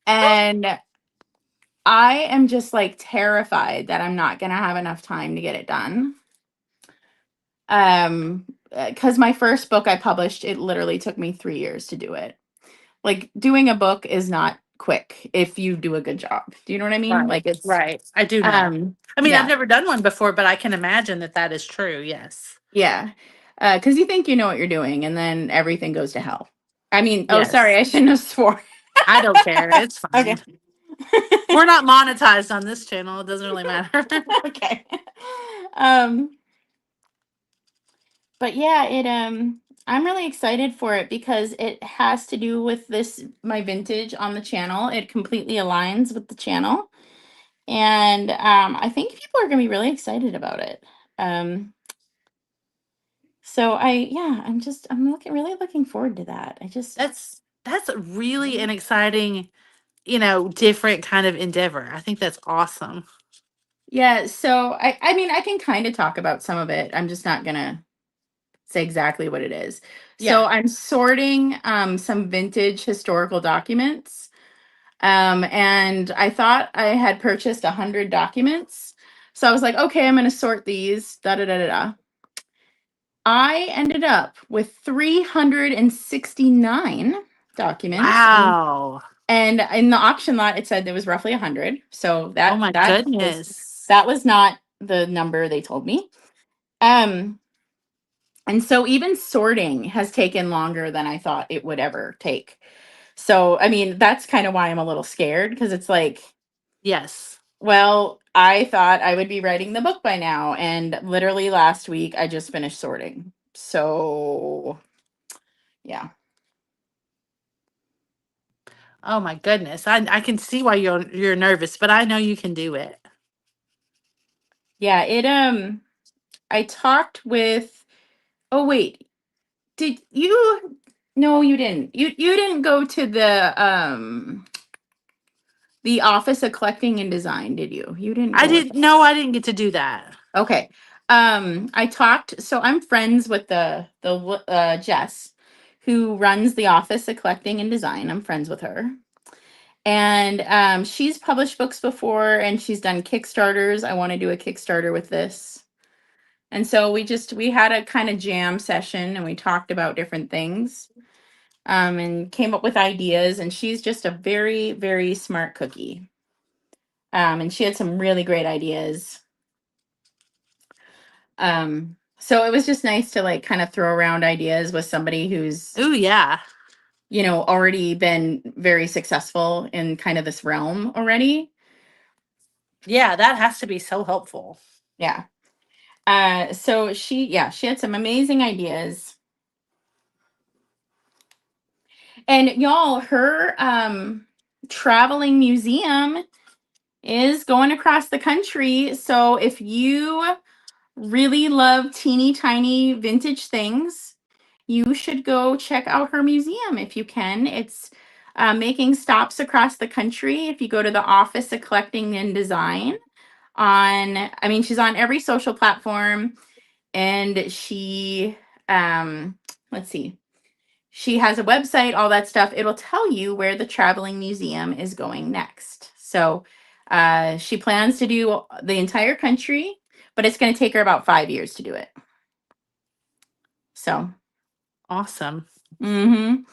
And I am just like terrified that I'm not going to have enough time to get it done. Cuz my first book I published, it literally took me 3 years to do it. Like doing a book is not quick if you do a good job. Do you know what I mean? Right, Like it's right. I do know. I mean, I've yeah. never done one before, but I can imagine that that is true. Yes. Yeah. Cuz you think you know what you're doing and then everything goes to hell. I mean, oh sorry, Yes. I shouldn't have swore. I don't care. It's Okay. fine. We're not monetized on this channel. It doesn't really matter. okay. Um but yeah, I'm really excited for it because it has to do with this my vintage on the channel. It completely aligns with the channel. And I think people are going to be really excited about it. Um, so I'm really looking forward to that. I just That's really an exciting, different kind of endeavor. I think that's awesome. Yeah, so I mean I can kind of talk about some of it. I'm just not gonna say exactly what it is. Yeah. So I'm sorting some vintage historical documents. And I thought I had purchased 100 documents. So I was like, okay, I'm gonna sort these. Da da da da da. I ended up with 369 documents, Wow. and in the auction lot it said there was roughly 100. So Oh that my that was goodness. that was not the number they told me. Um and so even sorting has taken longer than I thought it would ever take. So I mean, that's kind of why I'm a little scared, because it's like, Yes. well, I thought I would be writing the book by now, and literally last week I just finished sorting. So, yeah. Oh my goodness. I can see why you're nervous, but I know you can do it. Yeah, I talked with, oh wait, did you, no, you didn't. You didn't go to the Office of Collecting and Design, did you? You didn't I go with didn't that. know I didn't get to do that. Okay. I talked, so I'm friends with the Jess, who runs the Office of Collecting and Design. I'm friends with her. And she's published books before, and she's done Kickstarters. I want to do a Kickstarter with this. And so we had a kind of jam session, and we talked about different things, and came up with ideas. And she's just a very, very smart cookie. And she had some really great ideas. So it was just nice to like kind of throw around ideas with somebody who's, Oh yeah. already been very successful in kind of this realm already. Yeah, that has to be so helpful. Yeah. So she had some amazing ideas. And y'all, her traveling museum is going across the country. So if you really love teeny tiny vintage things, you should go check out her museum if you can. It's making stops across the country. If you go to the Office of Collecting and Design I mean, she's on every social platform, and um, let's see, she has a website, all that stuff. It'll tell you where the traveling museum is going next. So she plans to do the entire country, but it's going to take her about 5 years to do it. So, Awesome. and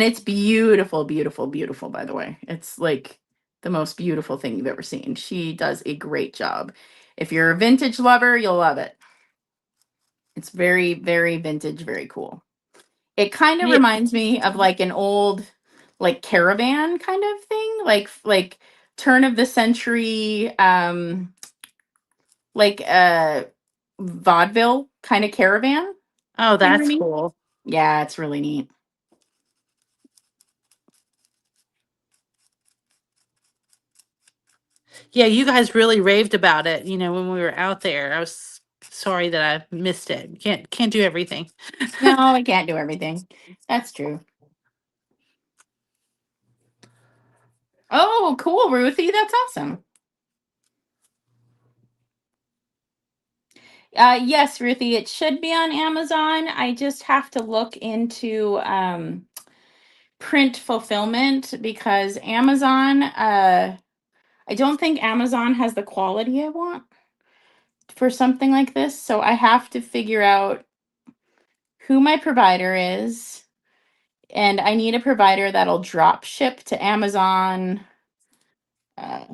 it's beautiful, beautiful, beautiful, by the way. It's like the most beautiful thing you've ever seen. She does a great job. If you're a vintage lover, you'll love it. It's very, very vintage, very cool. It kind of Yeah. reminds me of like an old like caravan kind of thing, like turn of the century like vaudeville kind of caravan. Oh, You know what I that's mean? cool. Yeah, it's really neat. Yeah, you guys really raved about it, when we were out there. I was sorry that I missed it. Can't do everything. No, I can't do everything. That's true. Oh, cool, Ruthie. That's awesome. Yes, Ruthie, it should be on Amazon. I just have to look into print fulfillment, because Amazon, I don't think Amazon has the quality I want for something like this. So I have to figure out who my provider is. And I need a provider that'll drop ship to Amazon, uh,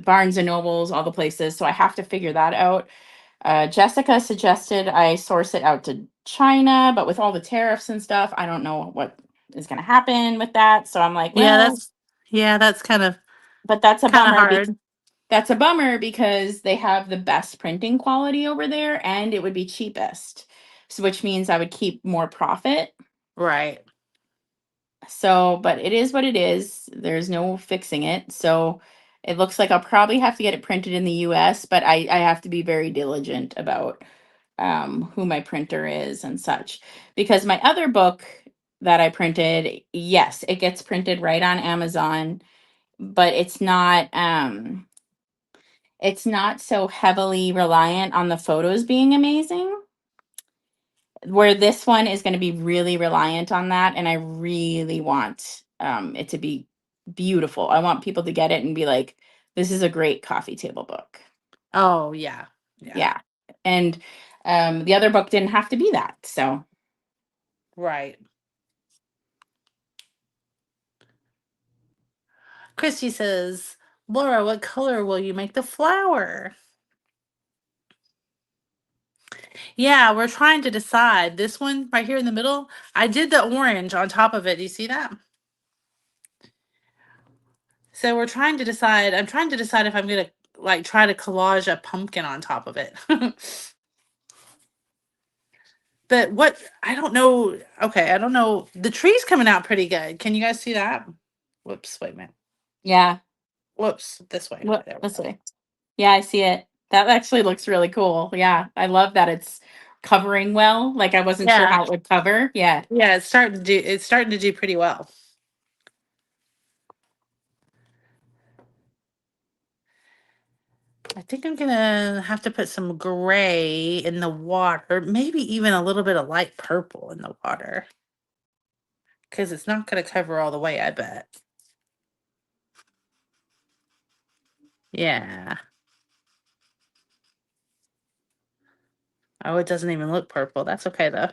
Barnes and Nobles, all the places. So I have to figure that out. Jessica suggested I source it out to China, but with all the tariffs and stuff, I don't know what is going to happen with that. So I'm like, Yeah, well, that's but that's a kind of bummer. hard. That's a bummer because they have the best printing quality over there, and it would be cheapest. So which means I would keep more profit. Right. So, but it is what it is. There's no fixing it. So, It looks like I'll probably have to get it printed in the US, but I have to be very diligent about who my printer is and such. Because my other book that I printed, yes, it gets printed right on Amazon, but it's not so heavily reliant on the photos being amazing. Where this one is going to be really reliant on that, and I really want it to be beautiful. I want people to get it and be like, this is a great coffee table book. Oh, yeah. Yeah. Yeah. And the other book didn't have to be that. So Right. Christy says, Laura, what color will you make the flower? Yeah, we're trying to decide. This one right here in the middle, I did the orange on top of it. Do you see that? So we're trying to decide. I'm trying to decide if I'm going to like try to collage a pumpkin on top of it. But what I don't know. Okay, I don't know. The tree's coming out pretty good. Can you guys see that? Whoops, wait a minute. yeah. Whoops, this way. What There we this go. way? Yeah, I see it. That actually looks really cool. Yeah. I love that it's covering well. Like I wasn't sure Yeah. how it would cover. Yeah. Yeah, it's starting to do pretty well. I think I'm gonna have to put some gray in the water, maybe even a little bit of light purple in the water. Because it's not gonna cover all the way, I bet. Yeah. Oh, it doesn't even look purple. That's okay though.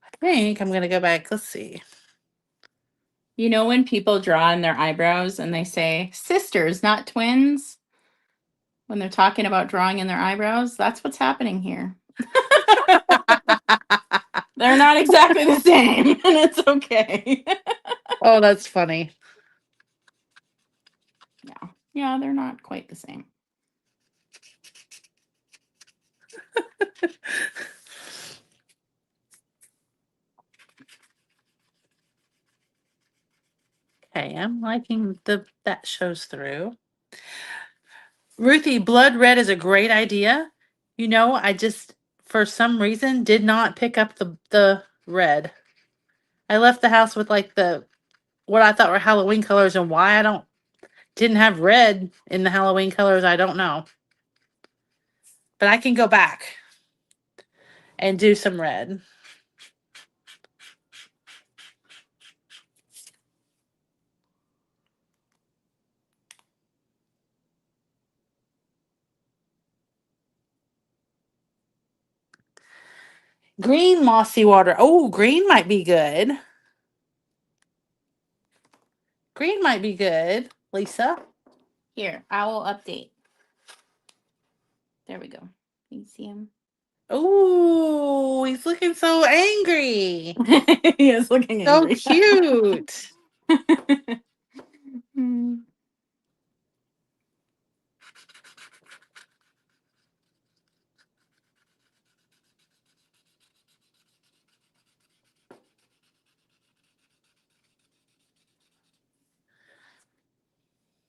I think I'm gonna go back. Let's see. You know when people draw in their eyebrows and they say sisters, not twins? When they're talking about drawing in their eyebrows, that's what's happening here. They're not exactly the same, and it's okay. Oh, that's funny. Yeah. Yeah, they're not quite the same. Okay, I'm liking that shows through. Ruthie, blood red is a great idea. I just for some reason did not pick up the red. I left the house with like the what I thought were Halloween colors, and why I don't didn't have red in the Halloween colors, I don't know. But I can go back and do some red. Green mossy water. Oh, green might be good. Green might be good, Lisa. Here, I will update. There we go. You see him? Oh, he's looking so angry. He is looking So angry. cute. Hmm.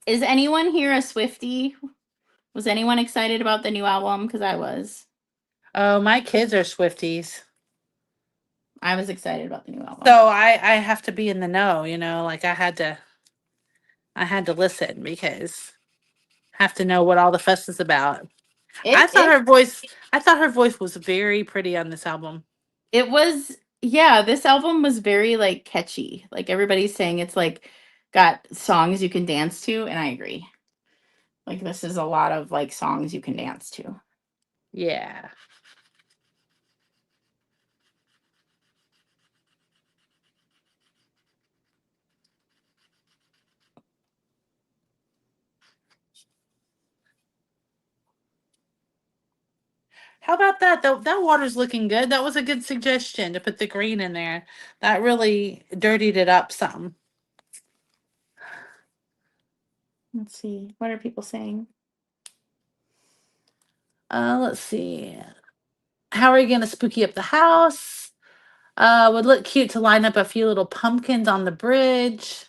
Is anyone here a Swiftie? Was anyone excited about the new album? Because I was. Oh, my kids are Swifties. I was excited about the new album. So I have to be in the know, like I had to listen because I have to know what all the fuss is about. I It thought it her voice I thought her voice was very pretty on this album. it was, yeah, this album was very like catchy. Like everybody's saying it's like got songs you can dance to, and I agree. Like this is a lot of like songs you can dance to. Yeah. How about that? That water's looking good. That was a good suggestion to put the green in there. That really dirtied it up some. Let's see. What are people saying? Let's see. How are you going to spooky up the house? Would look cute to line up a few little pumpkins on the bridge.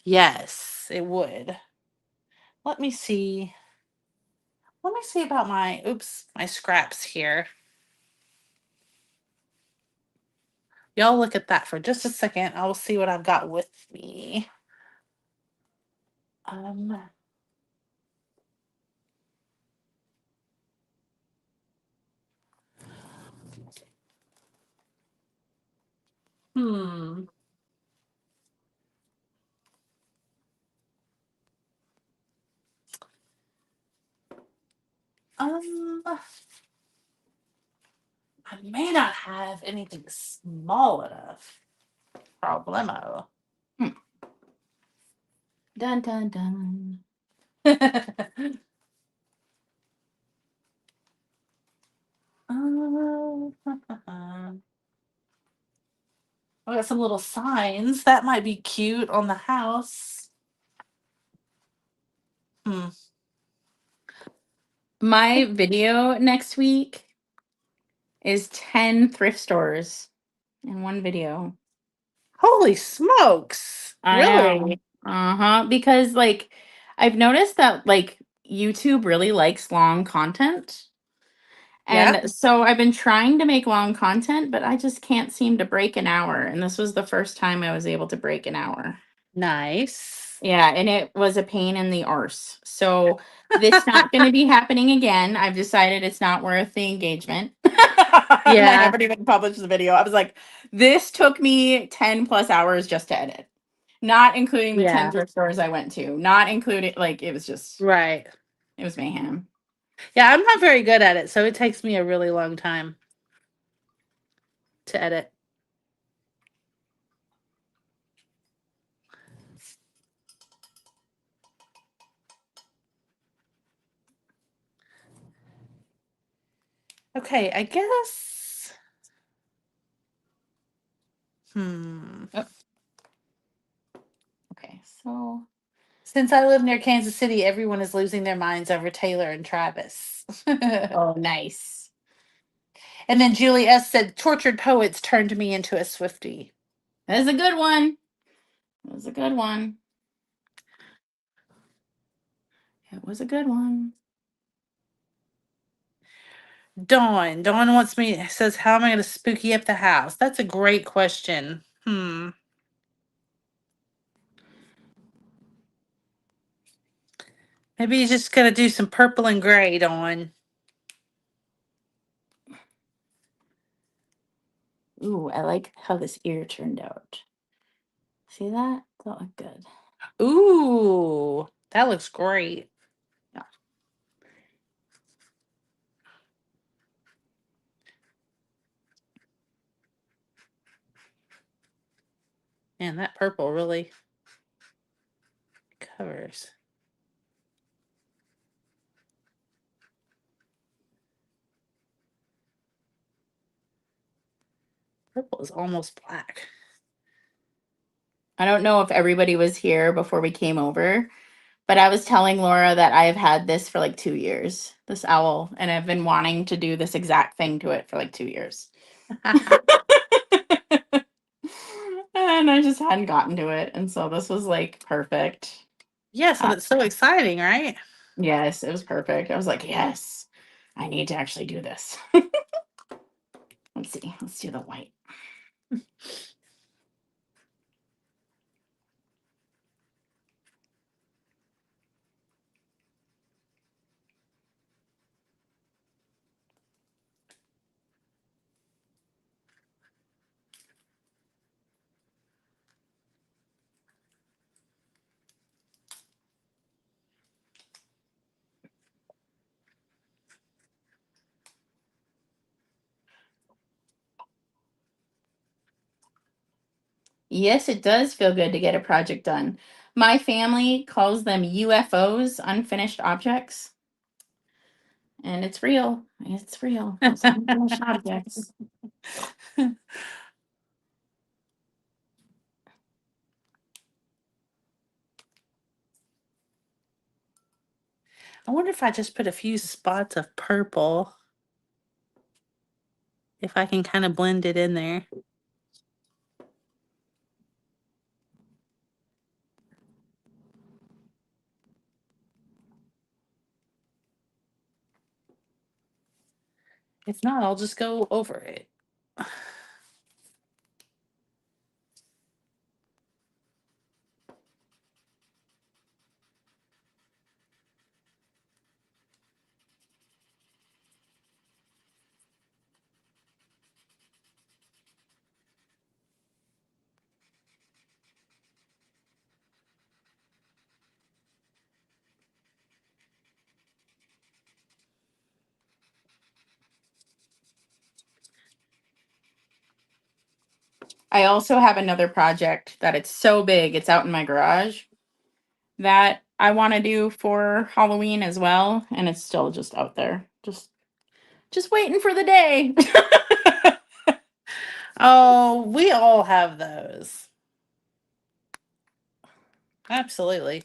Yes, it would. Let me see. Let me see about my scraps here. Y'all look at that for just a second. I will see what I've got with me. Um, hmm. Um, I may not have anything small enough. Problemo. Hmm. Dun dun dun. I got some little signs that might be cute on the house. Hmm. My video next week is 10 thrift stores in one video. Holy smokes! I know. Really? Uh-huh. Because like I've noticed that like YouTube really likes long content. Yeah. And so I've been trying to make long content, but I just can't seem to break an hour. And this was the first time I was able to break an hour. Nice. Yeah, and it was a pain in the arse. So this not going to be happening again. I've decided it's not worth the engagement. And I Yeah. haven't even published the video. I was like, this took me 10 plus hours just to edit. Not including the 10 Yeah. thrift stores I went to. Not including like it was just Right. it was mayhem. Yeah, I'm not very good at it, so it takes me a really long time to edit. Okay, I guess. Hmm. Oh, okay, so Since I live near Kansas City, everyone is losing their minds over Taylor and Travis. oh nice. And then Julie S. said, tortured poets turned me into a Swiftie. That's a good one. That was a good one. It was a good one. Dawn wants me, says, how am I going to spooky up the house? That's a great question. Maybe he's just going to do some purple and gray, Dawn. Ooh, I like how this ear turned out. See that? That looked good. Ooh, that looks great. Yeah. Man, that purple really covers. Purple is almost black. I don't know if everybody was here before we came over, but I was telling Laura that I've had this for like 2 years, this owl, and I've been wanting to do this exact thing to it for like 2 years. And I just hadn't gotten to it. And so this was like perfect. Yes, and Uh, it's so exciting, right? yes, it was perfect. I was like, yes, I need to actually do this. Let's see. Let's do the white. Yes, it does feel good to get a project done. My family calls them UFOs, unfinished objects. And it's real. It's real. Those unfinished objects. I wonder if I just put a few spots of purple, if I can kind of blend it in there. If not, I'll just go over it. I also have another project that it's so big, it's out in my garage that I want to do for Halloween as well, and it's still just out there. Just waiting for the day. Oh, we all have those. Absolutely.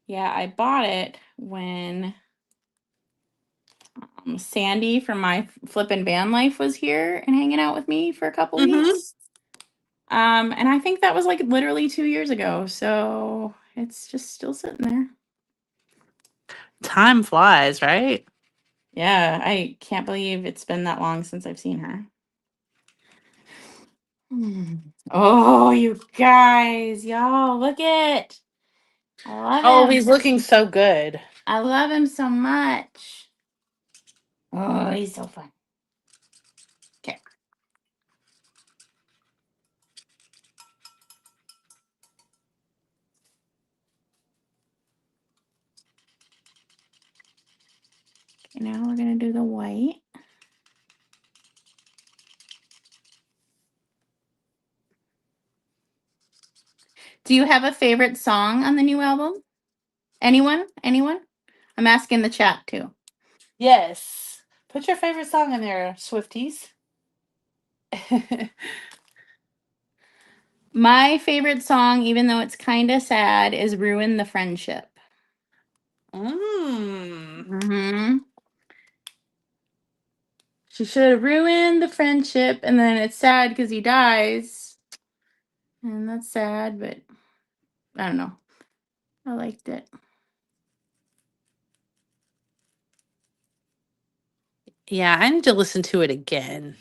Yeah, I bought it when Sandy from my flippin' van life was here and hanging out with me for a couple Mm-hmm. weeks. And I think that was like literally 2 years ago. So it's just still sitting there. Time flies, right? Yeah, I can't believe it's been that long since I've seen her. Oh, you guys, y'all, look it. I Oh, love him. he's looking so good. I love him so much. Oh, he's so fun. Okay. Okay, now we're going to do the white. Do you have a favorite song on the new album? Anyone? Anyone? I'm asking the chat too. Yes. Put your favorite song in there, Swifties. My favorite song, even though it's kind of sad, is Ruin the Friendship. Mm. Mm-hmm. She should have ruined the friendship, and then it's sad because he dies. And that's sad, but I don't know. I liked it. Yeah, I need to listen to it again.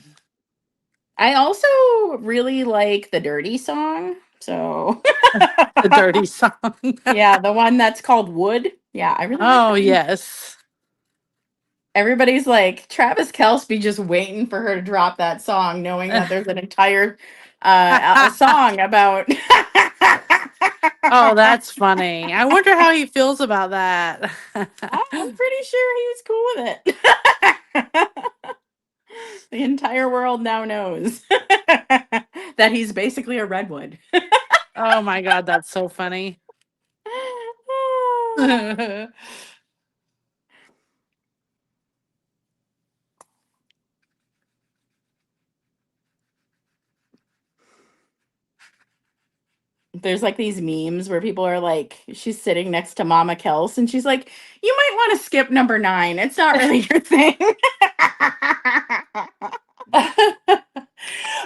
I also really like the Dirty song. So, The dirty song. yeah, the one that's called Wood. Yeah, I really like Oh, that one. yes. Everybody's like, Travis Kelce just waiting for her to drop that song, knowing that there's an entire a song about. Oh, that's funny. I wonder how he feels about that. I'm pretty sure he was cool with it. The entire world now knows that he's basically a redwood. Oh my God, that's so funny. There's like these memes where people are like, she's sitting next to Mama Kels and she's like, you might want to skip number 9. It's not really your thing.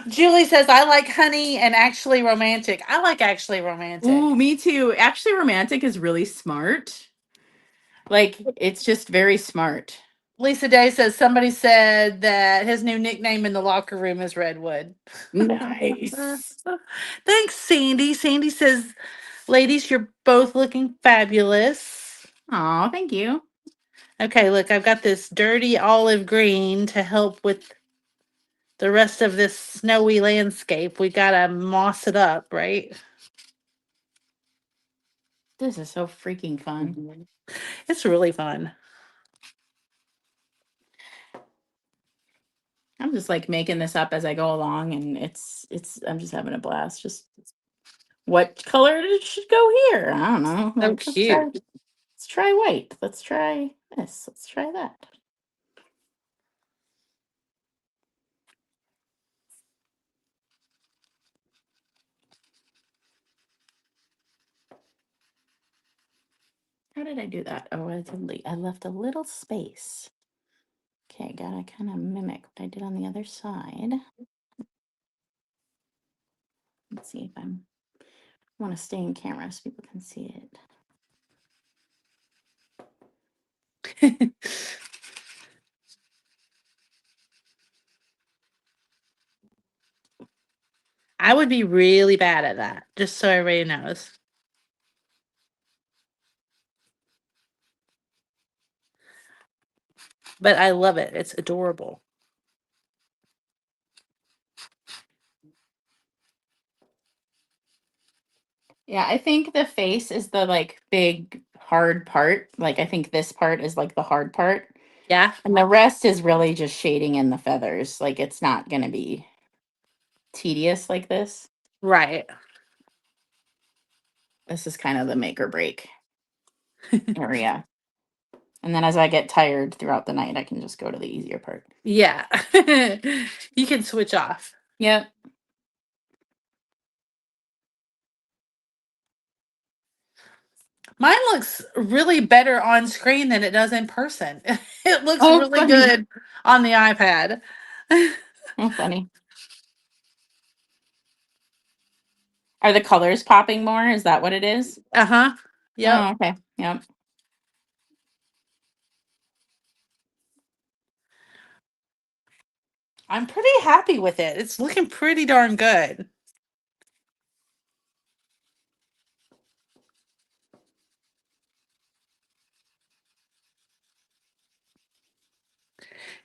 Julie says, I like Honey and Actually Romantic. I like Actually Romantic. Ooh, me too. Actually, Romantic is really smart. Like, it's just very smart. Lisa Day says, somebody said that his new nickname in the locker room is Redwood. Nice. Thanks, Sandy. Sandy says, ladies, you're both looking fabulous. Oh, thank you. Okay, look, I've got this dirty olive green to help with the rest of this snowy landscape. We gotta moss it up, right? This is so freaking fun. It's really fun. I'm just like making this up as I go along, and I'm just having a blast. Just what color should go here? I don't know. So Like, cute. let's try white. Let's try this. Let's try that. How did I do that? Oh, I left a little space. Okay, gotta kind of mimic what I did on the other side. Let's see if I want to stay in camera so people can see it. I would be really bad at that, just so everybody knows. But I love it. It's adorable. Yeah, I think the face is the like big hard part. Like I think this part is like the hard part. Yeah. And the rest is really just shading in the feathers. Like it's not going to be tedious like this. Right. This is kind of the make or break area. And then as I get tired throughout the night, I can just go to the easier part. Yeah. You can switch off. Yep. Mine looks really better on screen than it does in person. It looks Oh, really funny. good on the iPad. Oh, funny. Are the colors popping more? Is that what it is? Uh-huh. Yep. Oh, okay. Yep. I'm pretty happy with it. It's looking pretty darn good.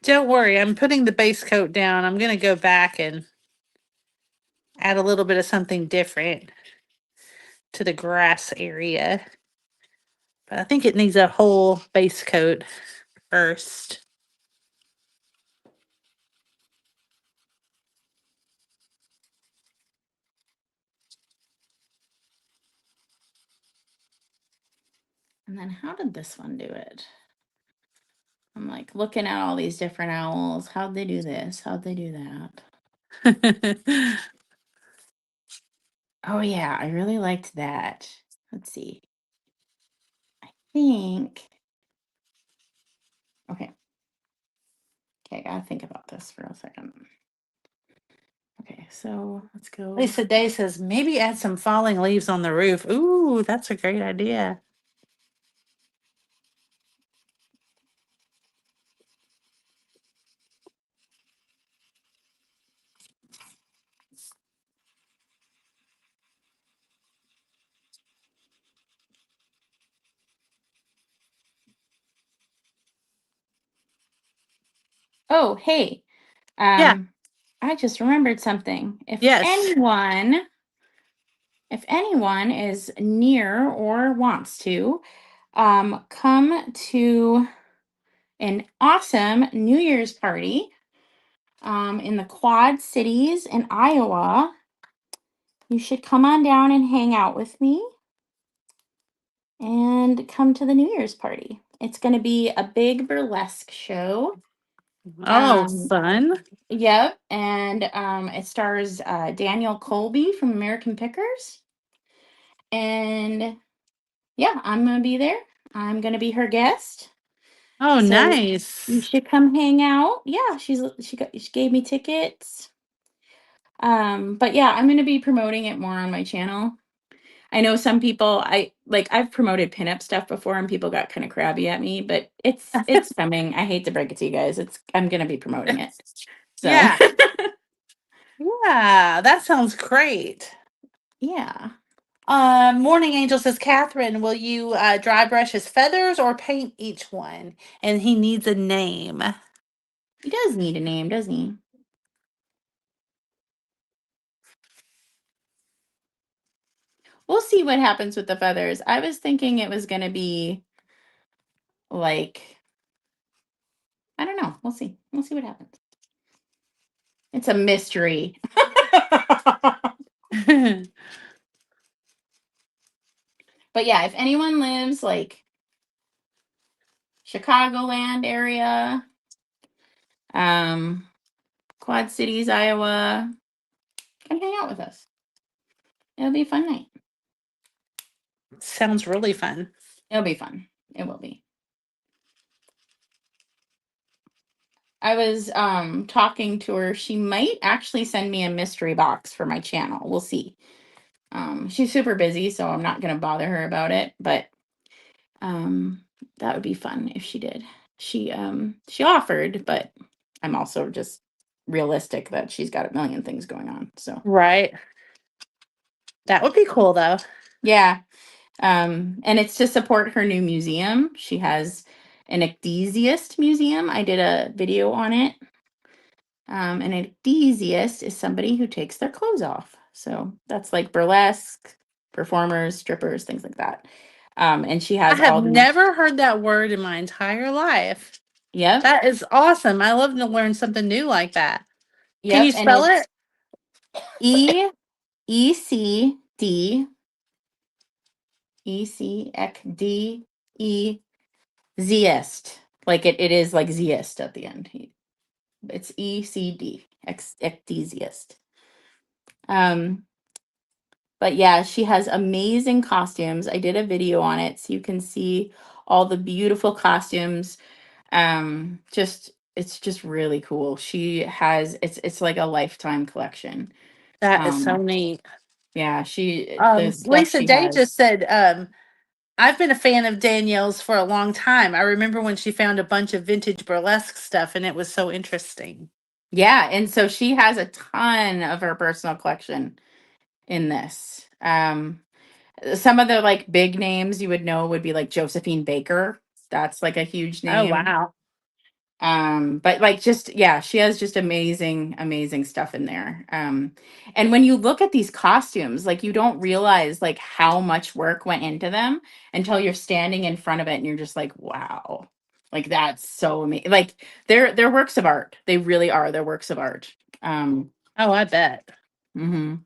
Don't worry, I'm putting the base coat down. I'm going to go back and add a little bit of something different to the grass area. But I think it needs a whole base coat first. And then how did this one do it? I'm like looking at all these different owls. How'd they do this? How'd they do that? Oh, yeah. I really liked that. Let's see. I think. Okay. Okay. I gotta think about this for a second. Okay. So let's go. Lisa Day says maybe add some falling leaves on the roof. Ooh, that's a great idea. Oh, hey. Yeah. I just remembered something. Yes. If anyone is near or wants to, come to an awesome New Year's party in the Quad Cities in Iowa. You should come on down and hang out with me and come to the New Year's party. It's going to be a big burlesque show. Oh, Um, fun. yep. And it stars Daniel Colby from American Pickers. And yeah, I'm going to be there. I'm going to be her guest. Oh, So you nice. should come hang out. Yeah, she gave me tickets. But yeah, I'm going to be promoting it more on my channel. I know some people I've promoted pinup stuff before and people got kind of crabby at me, but it's coming. I hate to break it to you guys. I'm going to be promoting it. So Yeah. Yeah, that sounds great. yeah. Morning Angel says, Catherine, will you dry brush his feathers or paint each one? And he needs a name. He does need a name, doesn't he? We'll see what happens with the feathers. I was thinking it was going to be like I don't know. We'll see. We'll see what happens. It's a mystery. But yeah, if anyone lives like Chicagoland area, um, Quad Cities, Iowa. Come hang out with us. It'll be a fun night. Sounds really fun. It'll be fun. It will be. I was talking to her. She might actually send me a mystery box for my channel. We'll see. She's super busy, so I'm not gonna bother her about it, but that would be fun if she did. She offered, but I'm also just realistic that she's got a million things going on. So Right. That would be cool though. yeah. And it's to support her new museum. She has an ecdysiast museum. I did a video on it. An ecdysiast is somebody who takes their clothes off. So that's like burlesque, performers, strippers, things like that. And she I has have all these. never heard that word in my entire life. Yep, That is awesome. I love to learn something new like that. Can you yep. And spell it's it? EECD Zeist. Like it is like Zeist at the end. It's ECD, ecdysiast. Um, but yeah, she has amazing costumes. I did a video on it so you can see all the beautiful costumes. Just it's just really cool. She has it's like a lifetime collection. That is so Um, neat. yeah, the stuff Lisa she Day just has. said, I've been a fan of Danielle's for a long time. I remember when she found a bunch of vintage burlesque stuff and it was so interesting. Yeah, and so she has a ton of her personal collection in this. Some of the like big names you would know would be like Josephine Baker. That's like a huge Oh, name. wow. But like just yeah, she has just amazing stuff in there. And when you look at these costumes, like you don't realize like how much work went into them until you're standing in front of it and you're just like, wow. Like that's so amazing. Like they're works of art. They really are. They're works of art. Oh, I bet. Mhm.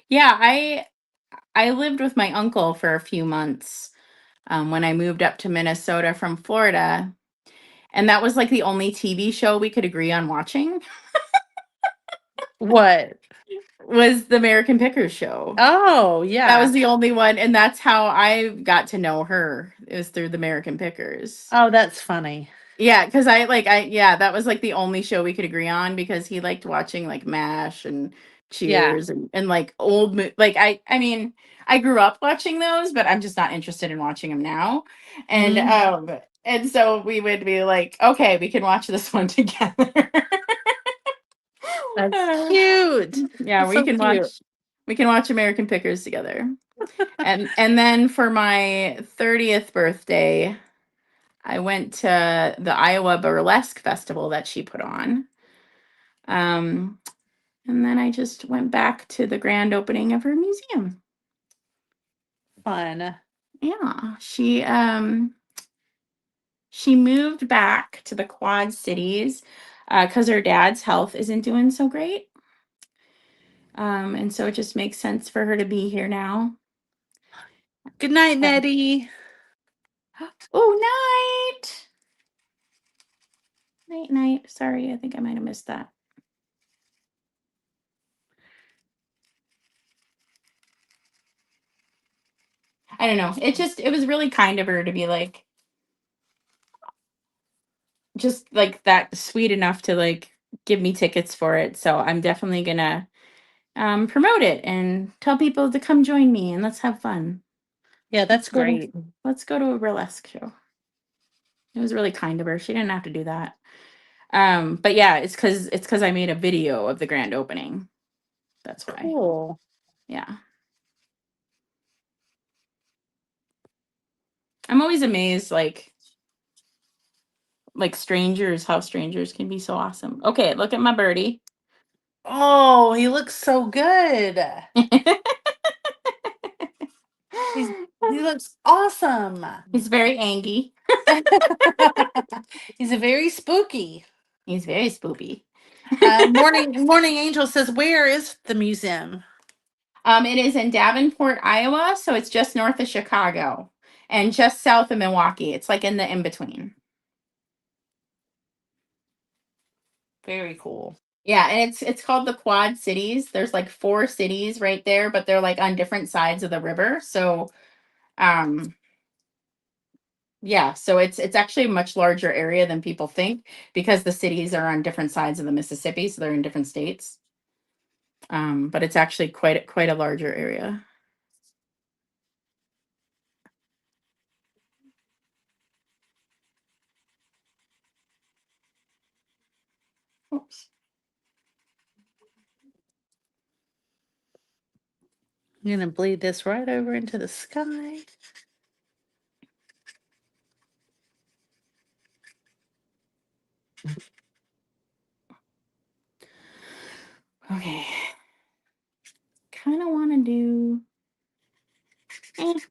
Yeah, I lived with my uncle for a few months when I moved up to Minnesota from Florida. And that was like the only TV show we could agree on watching What? was the American Pickers show. Oh, That was yeah. the only one. And that's how I got to know her. It was through the American Pickers. Oh, that's funny. Yeah, because yeah, that was like the only show we could agree on because he liked watching like MASH and Yeah. Cheers and like like I mean, I grew up watching those, but I'm just not interested in watching them now. Hmm. And so we would be like, okay, we can watch this one together. That's cute. Yeah, That's so cute. we can watch American Pickers together. And then for my 30th birthday, I went to the Iowa Burlesque Festival that she put on. Um, and then I just went back to the grand opening of her museum. Fun. Yeah, she moved back to the Quad Cities because her dad's health isn't doing so great. And so it just makes sense for her to be here now. Good night, Uh, Nettie. oh, night. Night. Sorry, I think I might have missed that. I don't know. It was really kind of her to be like, just like that sweet enough to like give me tickets for it. So I'm definitely gonna promote it and tell people to come join me and let's have fun. Yeah, that's great. Let's go to a burlesque show. It was really kind of her. She didn't have to do that. But yeah, it's because I made a video of the grand opening. That's why. Cool. Yeah. I'm always amazed like strangers, how strangers can be so awesome. Okay, look at my birdie. Oh, he looks so good. He's he looks awesome. He's very angry. He's a very spooky. He's very spoopy. Morning Angel says, "Where is the museum?" It is in Davenport, Iowa, so it's just north of Chicago and just south of Milwaukee. It's like in the in between. Very cool. Yeah, and it's called the Quad Cities. There's like four cities right there, but they're like on different sides of the river. So, um, yeah, so it's actually a much larger area than people think because the cities are on different sides of the Mississippi, so they're in different states. But it's actually quite a larger area. Oops. I'm gonna bleed this right over into the sky. Okay. Kind of want to do.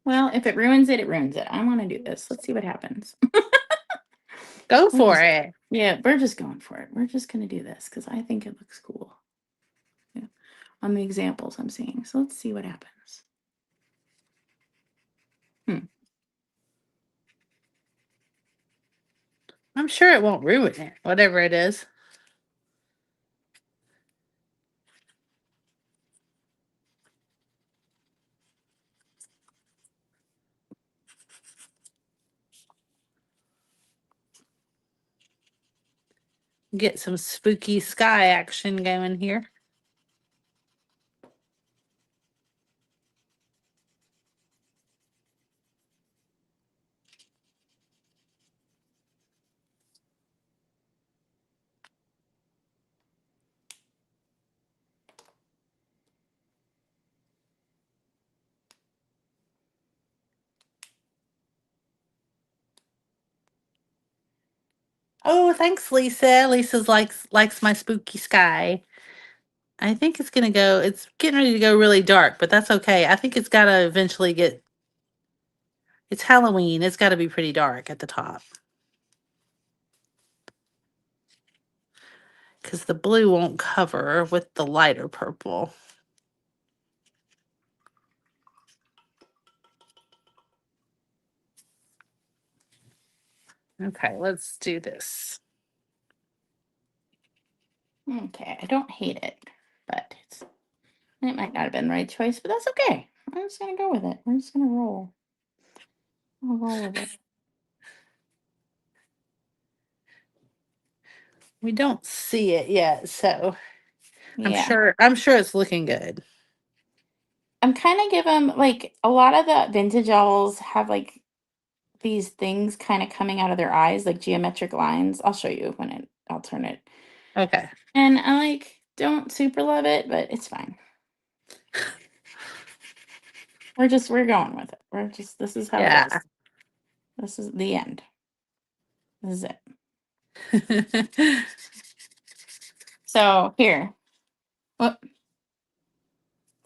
Well, if it ruins it, it ruins it. I want to do this. Let's see what happens. Go We're for just, it. yeah, we're just going for it. We're just gonna do this because I think it looks cool. Yeah, on the examples I'm seeing. So let's see what happens. Hmm. I'm sure it won't ruin it, whatever it is. Get some spooky sky action going here. Oh, thanks, Lisa. Lisa's likes my spooky sky. I think it's gonna go. It's getting ready to go really dark, but that's okay. I think it's gotta eventually get. It's Halloween. It's got to be pretty dark at the top because the blue won't cover with the lighter purple. Okay, let's do this. Okay, I don't hate it, but it might not have been the right choice, but that's okay. I'm just gonna go with it. We're just gonna roll. I'll roll with it. We don't see it yet, so I'm Yeah. sure I'm sure it's looking good. I'm kind of give them like a lot of the vintage owls have like these things kind of coming out of their eyes, like geometric lines. I'll show you I'll turn it. Okay. And I like don't super love it, but it's fine. We're going with it. This is how it Yeah. is. This is the end. This is it. So here. Oh,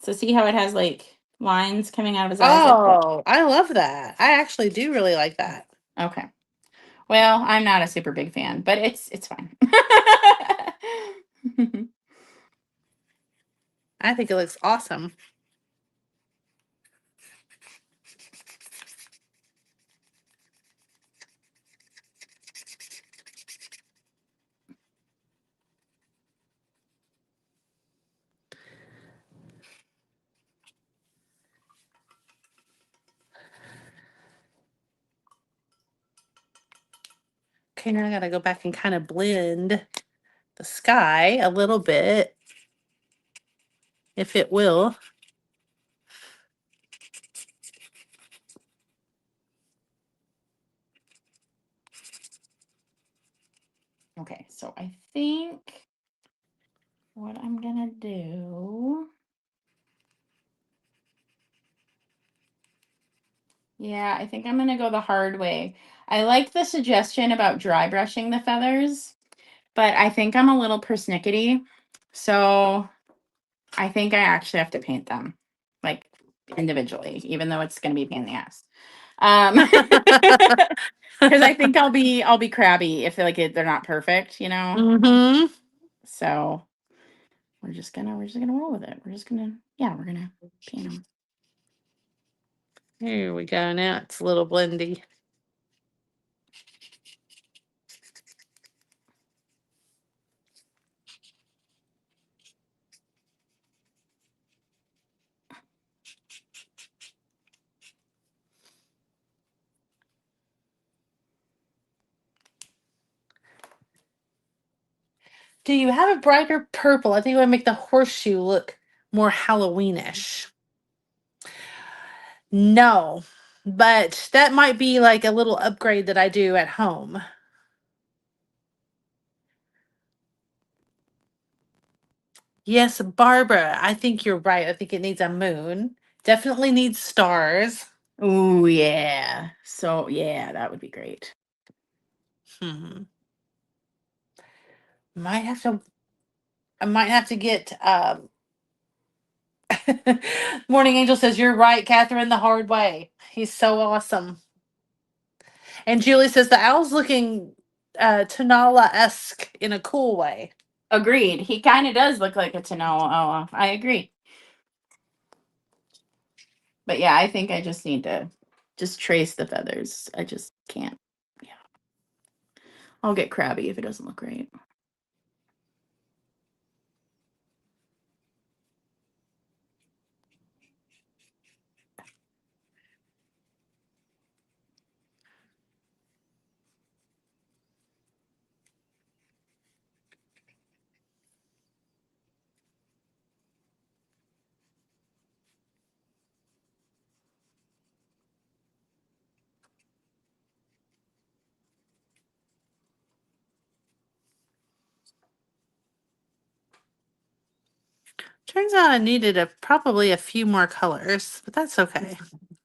so see how it has like lines coming out of his eyes like that? Oh, I love that. I actually do really like that. Okay. Well, I'm not a super big fan, but it's fine. I think it looks awesome. Okay, now I gotta go back and kind of blend the sky a little bit, if it will. Okay, so I think what I'm gonna do. Yeah, I think I'm gonna go the hard way. I like the suggestion about dry brushing the feathers, but I think I'm a little persnickety. So I think I actually have to paint them like individually, even though it's gonna be a pain in the ass. Because I think I'll be crabby if they're not perfect, you know. Mm-hmm. So we're just gonna roll with it. We're gonna paint them. Here we go. Now it's a little blendy. Do you have a brighter purple? I think it would make the horseshoe look more Halloweenish. No, but that might be like a little upgrade that I do at home. Yes, Barbara, I think you're right. I think it needs a moon. Definitely needs stars. Oh yeah. So yeah, that would be great. Hmm. Might have to. I might have to get. Morning Angel says you're right, Catherine. The hard way. He's so awesome. And Julie says the owl's looking Tanala esque in a cool way. Agreed. He kind of does look like a Tanoa. I agree. But yeah, I think I just need to just trace the feathers. I just can't. Yeah. I'll get crabby if it doesn't look right. Turns out I needed probably a few more colors, but that's okay.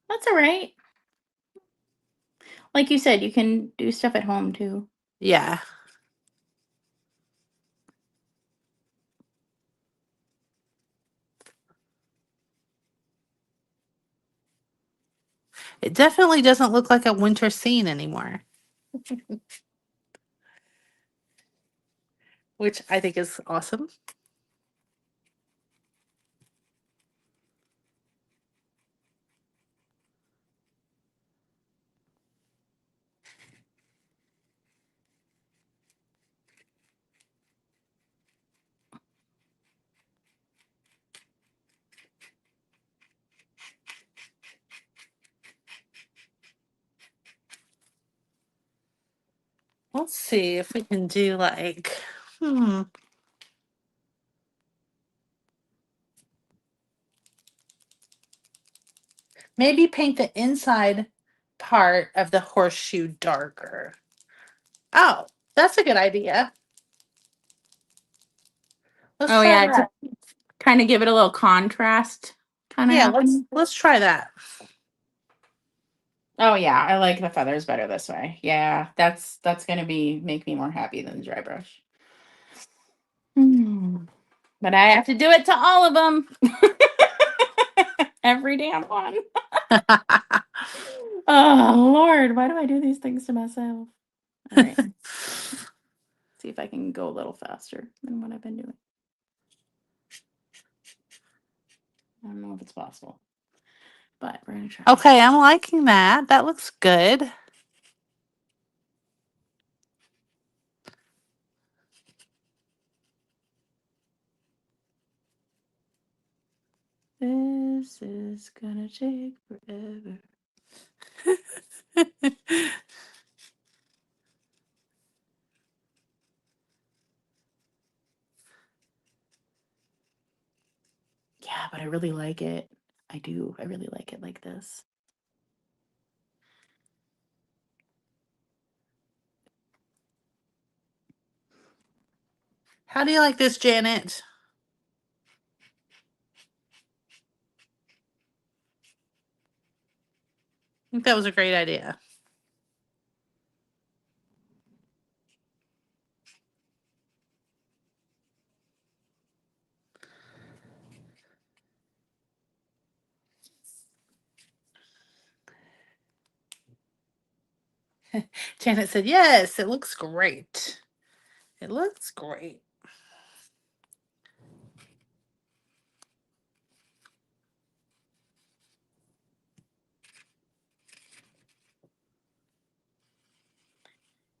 That's all right. Like you said, you can do stuff at home too. Yeah. It definitely doesn't look like a winter scene anymore, which I think is awesome. Let's see if we can do like, maybe paint the inside part of the horseshoe darker. Oh, that's a good idea. Let's Oh try yeah, to that. kind of give it a little contrast kind of Yeah, happen. let's try that. Oh yeah, I like the feathers better this way. Yeah, that's gonna be make me more happy than the dry brush. Hmm. But I have to do it to all of them. Every damn one. Oh Lord, why do I do these things to myself? All right, see if I can go a little faster than what I've been doing. I don't know if it's possible, but we're gonna try. Okay, I'm liking that. That looks good. This is gonna take forever. Yeah, but I really like it. I do. I really like it like this. How do you like this, Janet? I think that was a great idea. Janet said, yes, it looks great. It looks great.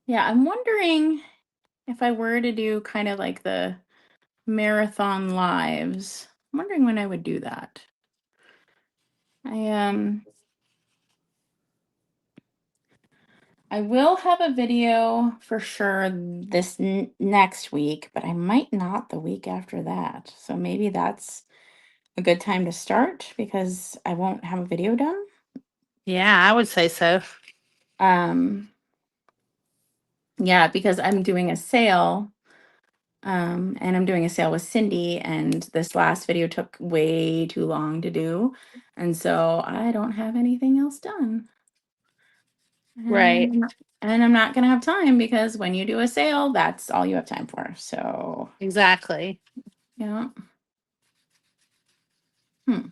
Yeah, I'm wondering if I were to do kind of like the marathon lives. I'm wondering when I would do that. I I will have a video for sure this next week, but I might not the week after that. So maybe that's a good time to start because I won't have a video done. Yeah, I would say so. Um, yeah, because I'm doing a sale. And I'm doing a sale with Cindy, and this last video took way too long to do. And so I don't have anything else done. Right. And I'm not gonna have time because when you do a sale, that's all you have time for. So Exactly. yeah. Hmm.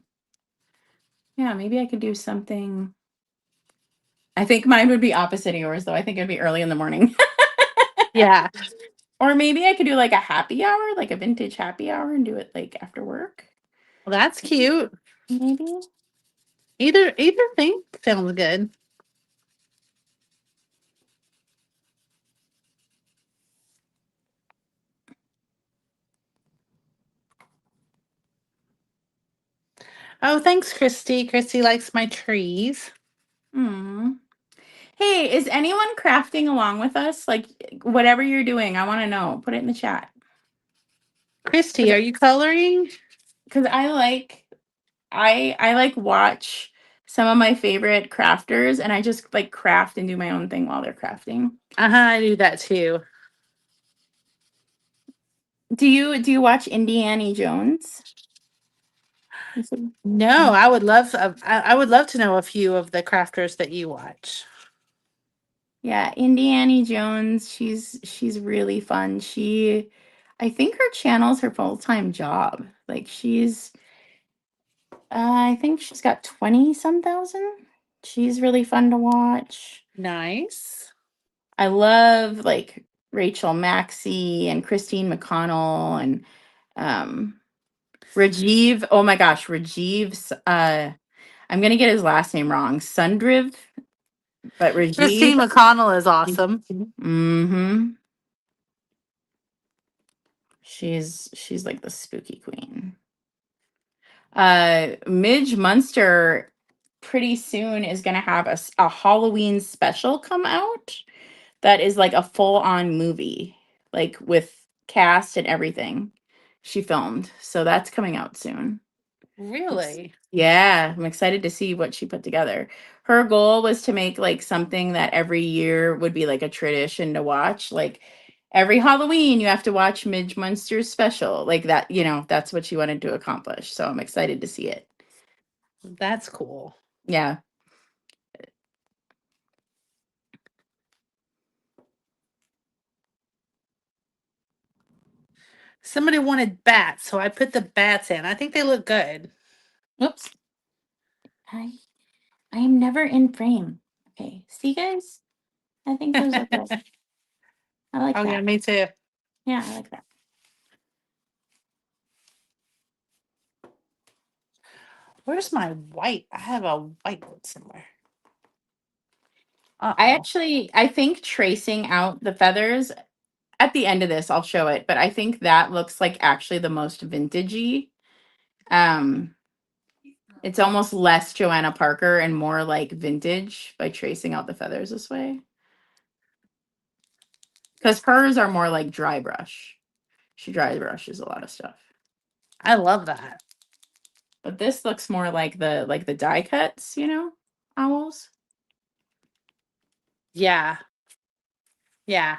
Yeah, maybe I could do something. I think mine would be opposite of yours, though. I think it'd be early in the morning. Yeah. Or maybe I could do like a happy hour, like a vintage happy hour, and do it like after work. Well, that's cute. Maybe. Either thing sounds good. Oh, thanks, Christy. Christy likes my trees. Hmm. Hey, is anyone crafting along with us? Like whatever you're doing, I want to know. Put it in the chat. Christy, are you coloring? Because I like watch some of my favorite crafters and I just like craft and do my own thing while they're crafting. Uh-huh, I do that too. Do you watch Indiana Jones? No, I would love I would love to know a few of the crafters that you watch. Yeah, Indiana Jones, she's really fun. I think her channel's her full-time job. Like I think she's got 20 some thousand. She's really fun to watch. Nice. I love like Rachel Maxey and Christine McConnell and um Rajiv. Oh my gosh, Rajiv's I'm gonna get his last name wrong. Sundriv, but Rajiv. Christine McConnell is awesome. Mm-hmm. She's like the spooky queen. Midge Munster pretty soon is gonna have a Halloween special come out that is like a full-on movie, like with cast and everything she filmed. So that's coming out soon. Really? Yeah, I'm excited to see what she put together. Her goal was to make like something that every year would be like a tradition to watch. Like every Halloween, you have to watch Midge Munster's special. Like that, that's what she wanted to accomplish. So I'm excited to see it. That's cool. Yeah. Somebody wanted bats, so I put the bats in. I think they look good. Oops. I I am never in frame. Okay. See guys? I think those look good. I like Oh yeah, that. me too. Yeah, I like that. Where's my white? I have a white one somewhere. I Uh-oh. actually I think tracing out the feathers at the end of this I'll show it, but I think that looks like actually the most vintagey. Um it's almost less Joanna Parker and more like vintage by tracing out the feathers this way. Cuz hers are more like dry brush. She dry brushes a lot of stuff. I love that. But this looks more like the die cuts, owls. Yeah. Yeah.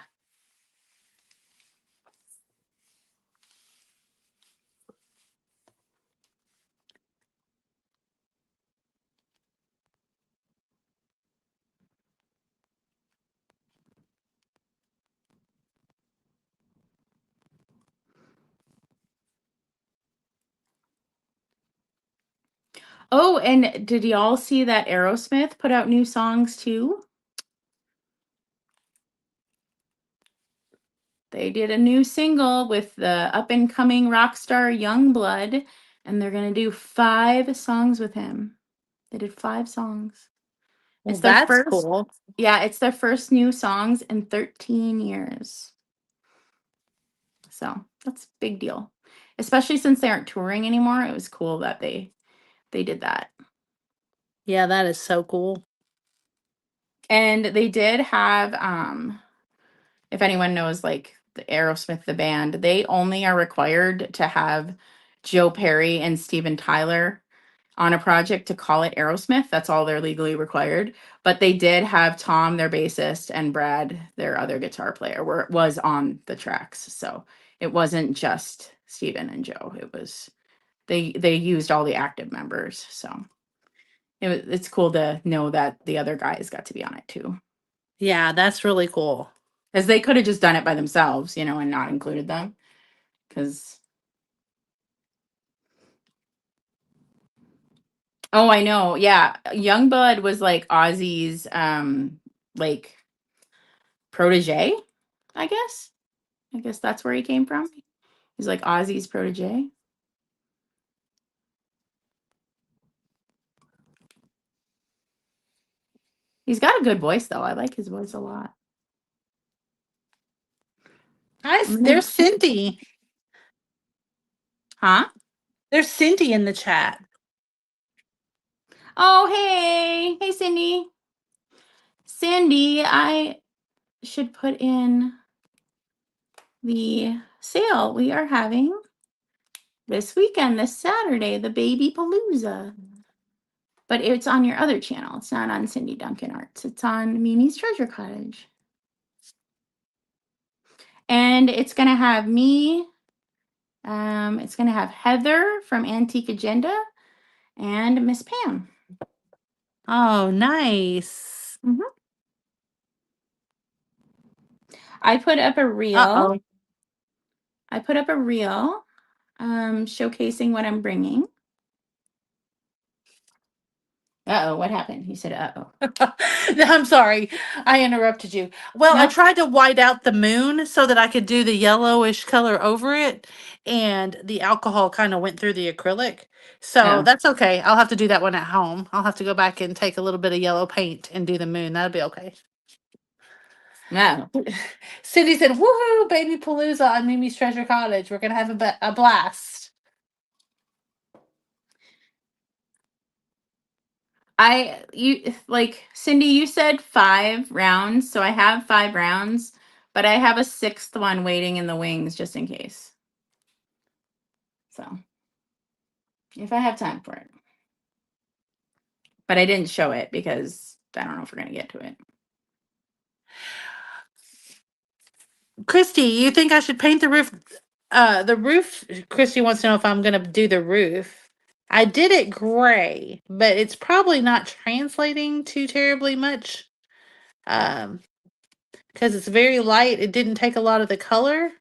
Oh, and did y'all see that Aerosmith put out new songs too? They did a new single with the up and coming rock star Youngblood, and they're going to do 5 songs with him. They did 5 songs. Well, It's their that's first, cool. yeah, it's their first new songs in 13 years. So that's a big deal. Especially since they aren't touring anymore. It was cool that they did that. Yeah, that is so cool. And they did have if anyone knows like the Aerosmith the band, they only are required to have Joe Perry and Steven Tyler on a project to call it Aerosmith. That's all they're legally required. But they did have Tom, their bassist, and Brad, their other guitar player, was on the tracks. So it wasn't just Steven and Joe. It was they used all the active members. So it's cool to know that the other guys got to be on it too. Yeah, that's really cool. Because they could have just done it by themselves, and not included them. Because oh, I know. Yeah. Youngblood was like Ozzy's like protege, I guess. I guess that's where he came from. He's like Ozzy's protege. He's got a good voice though. I like his voice a lot. Hi, I'm gonna- there's Cindy. Huh? There's Cindy in the chat. Oh, hey. Hey, Cindy. Cindy, I should put in the sale we are having this weekend, this Saturday, the Baby Palooza. But it's on your other channel. It's not on Cindy Duncan Arts. It's on Mimi's Treasure Cottage. And it's going to have me. It's going to have Heather from Antique Agenda and Miss Pam. Oh, nice. Mhm. I put up a reel. Uh-oh. I put up a reel showcasing what I'm bringing. Uh-oh, what happened? You said uh-oh. I'm sorry. I interrupted you. Well, I No. tried to white out the moon so that I could do the yellowish color over it, and the alcohol kind of went through the acrylic. So Oh. that's okay. I'll have to do that one at home. I'll have to go back and take a little bit of yellow paint and do the moon. That'll be okay. No. Cindy said, "Woohoo, baby palooza on Mimi's Treasure Cottage. We're gonna have a blast." You like Cindy, you said 5 rounds, so I have 5 rounds, but I have a sixth one waiting in the wings just in case. So if I have time for it. But I didn't show it because I don't know if we're gonna get to it. Christy, you think I should paint the roof? The roof. Christy wants to know if I'm gonna do the roof. I did it gray, but it's probably not translating too terribly much. Um, because it's very light. It didn't take a lot of the color.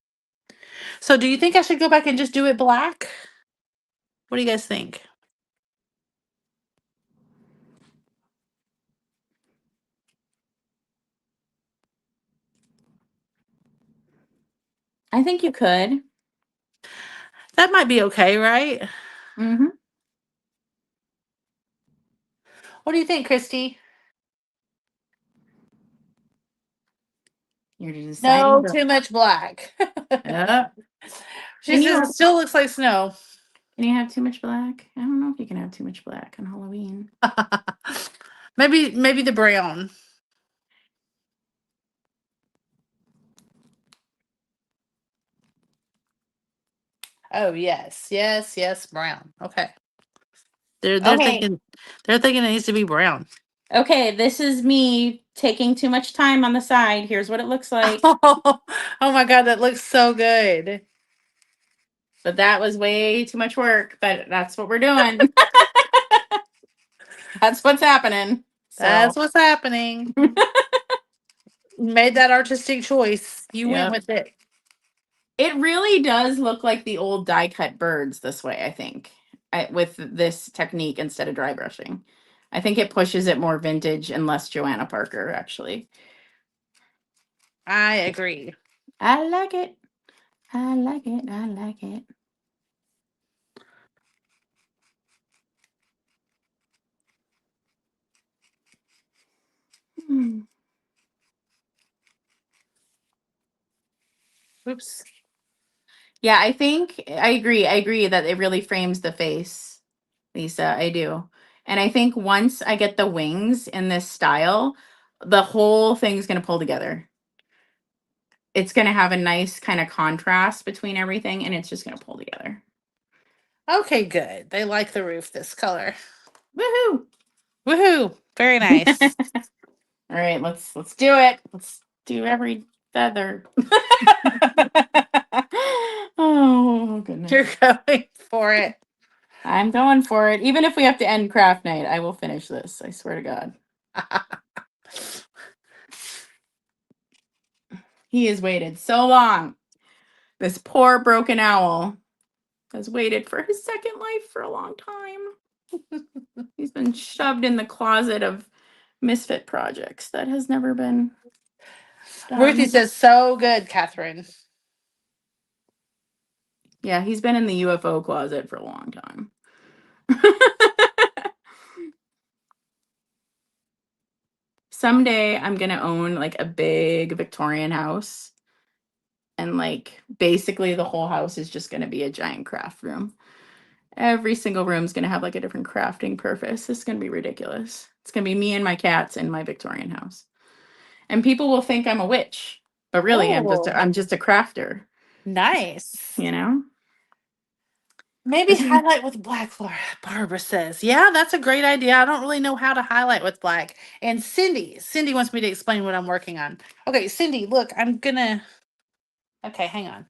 So, do you think I should go back and just do it black? What do you guys think? I think you could. That might be okay, right? Mm-hmm. What do you think, Christy? You're deciding No, to. too much black. Uh, She can says you it still looks like snow. can you have too much black? I don't know if you can have too much black on Halloween. Maybe the brown. Oh yes, yes, yes, brown. Okay. They're Okay. thinking it needs to be brown. Okay, this is me taking too much time on the side. Here's what it looks like. Oh, my god, that looks so good. But that was way too much work. But that's what we're doing. That's what's happening. So, That's what's happening. Made that artistic choice. You went yeah. with it. It really does look like the old die cut birds this way, I think, with this technique instead of dry brushing. I think it pushes it more vintage and less Joanna Parker, actually. I agree. I like it. I like it. I like it. Oops. Yeah, I think I agree. I agree that it really frames the face, Lisa. I do. And I think once I get the wings in this style, the whole thing's going to pull together. It's going to have a nice kind of contrast between everything and it's just going to pull together. Okay, good. They like the roof this color. Woohoo! Woohoo! Very nice. All right, let's do it. Let's do every feather. Oh goodness. You're going for it. I'm going for it. Even if we have to end craft night, I will finish this. I swear to God. He has waited so long. This poor broken owl has waited for his second life for a long time. He's been shoved in the closet of misfit projects that has never been Ruthie done. says, so good, Catherine. Yeah, he's been in the UFO closet for a long time. Someday I'm going to own like a big Victorian house. And like basically the whole house is just going to be a giant craft room. Every single room is going to have like a different crafting purpose. It's going to be ridiculous. It's going to be me and my cats in my Victorian house. And people will think I'm a witch, but really Oh, I'm just a crafter, nice. you know? Maybe This is highlight with black, Barbara says. Yeah, that's a great idea. I don't really know how to highlight with black. And Cindy wants me to explain what I'm working on. Okay, Cindy, look, I'm gonna. Okay, hang on.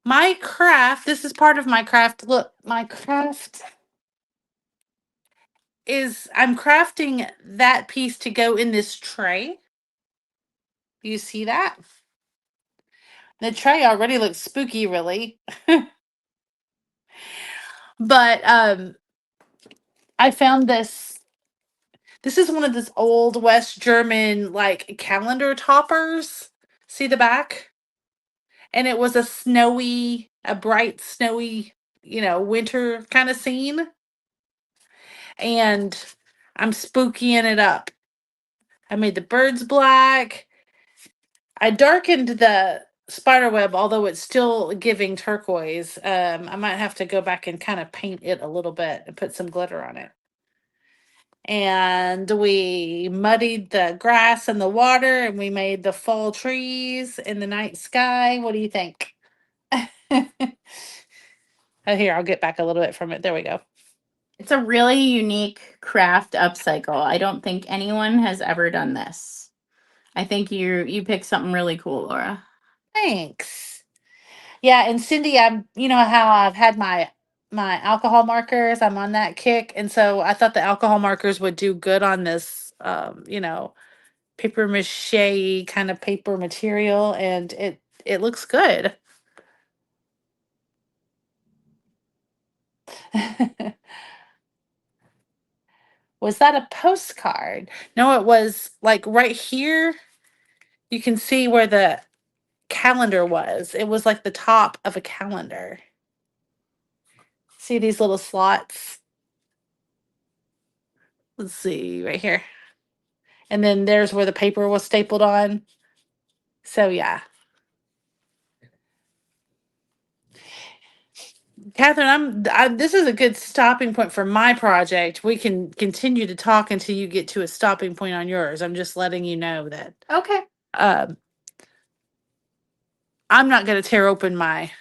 My craft, this is part of my craft. Look, my craft is I'm crafting that piece to go in this tray. Do you see that? The tray already looks spooky, really. But I found this. This is one of this old West German like calendar toppers. See the back? And it was a bright snowy, winter kind of scene. And I'm spookying it up. I made the birds black. I darkened the spider web, although it's still giving turquoise. I might have to go back and kind of paint it a little bit and put some glitter on it. And we muddied the grass and the water, and we made the fall trees in the night sky. What do you think? Oh, here, I'll get back a little bit from it. There we go. it's a really unique craft upcycle. I don't think anyone has ever done this. I think you picked something really cool, Laura. Thanks. Yeah, and Cindy, you know how I've had my alcohol markers. I'm on that kick, and so I thought the alcohol markers would do good on this, paper mache kind of paper material, and it looks good. Was that a postcard? No, it was like right here. You can see where the calendar was. It was like the top of a calendar. See these little slots? Let's see right here. And then there's where the paper was stapled on. So yeah. Catherine, this is a good stopping point for my project. We can continue to talk until you get to a stopping point on yours. I'm just letting you know that Okay. um, I'm not going to tear open my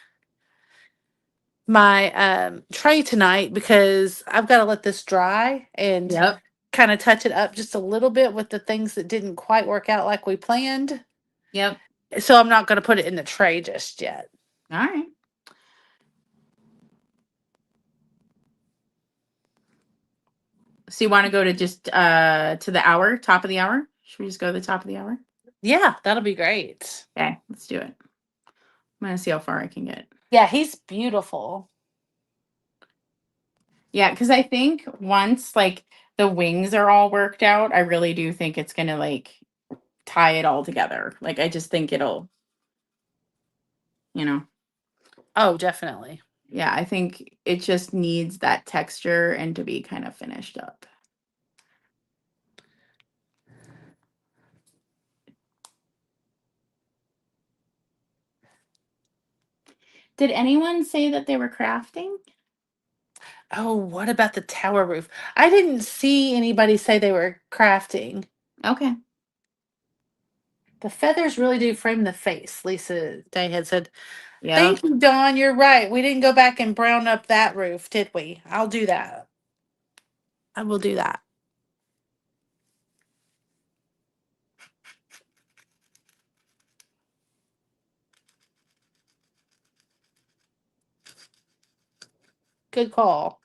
tray tonight because I've got to let this dry and Yep. kind of touch it up just a little bit with the things that didn't quite work out like we planned. Yep. So I'm not going to put it in the tray just yet. All right. So you want to go to just to the hour, top of the hour? Should we just go to the top of the hour? Yeah, that'll be great. Okay, let's do it. I'm gonna see how far I can get. Yeah, he's beautiful. Yeah, because I think once like the wings are all worked out, I really do think it's gonna like tie it all together. Like I just think it'll, you know, Oh, definitely. yeah, I think it just needs that texture and to be kind of finished up. Did anyone say that they were crafting? Oh, what about the tower roof? I didn't see anybody say they were crafting. Okay. The feathers really do frame the face, Lisa Day had said. Yeah. Thank you, Dawn. You're right. We didn't go back and brown up that roof, did we? I'll do that. I will do that. Good call.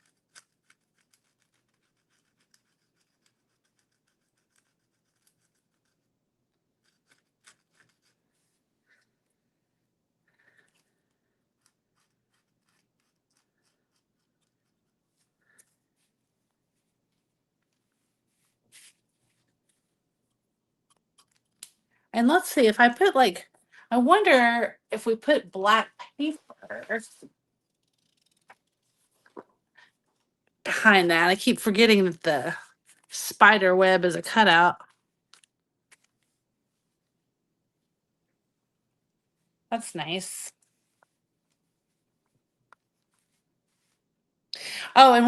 And let's see if I put like, I wonder if we put black paper behind that. I keep forgetting that the spider web is a cutout. That's nice. Oh, and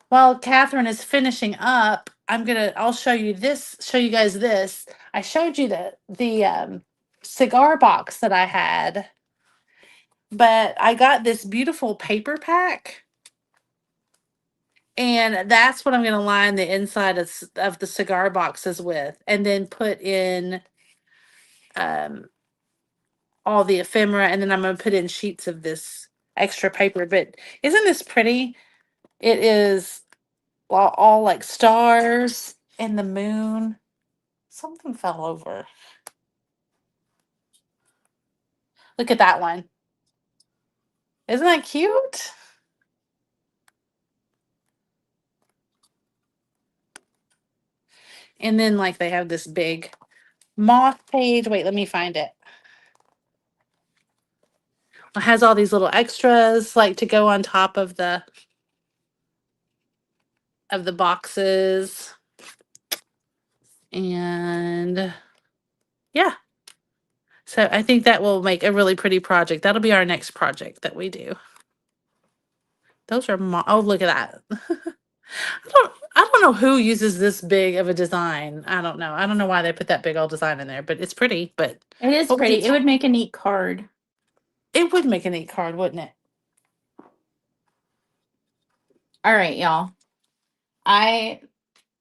while Catherine is finishing up, I'll show you guys this. I showed you the cigar box that I had, but I got this beautiful paper pack, and that's what I'm gonna line the inside of the cigar boxes with, and then put in um all the ephemera, and then I'm gonna put in sheets of this extra paper. But isn't this pretty? It is all like stars and the moon. Something fell over. Look at that one. Isn't that cute? And then like they have this big moth page. Wait, let me find it. It has all these little extras like to go on top of the boxes. And yeah. So I think that will make a really pretty project. That'll be our next project that we do. Those are oh, look at that. I don't know who uses this big of a design. I don't know. I don't know why they put that big old design in there, but it's pretty. But It is what was pretty. it? It would make a neat card. It would make a neat card, wouldn't it? All right, y'all. I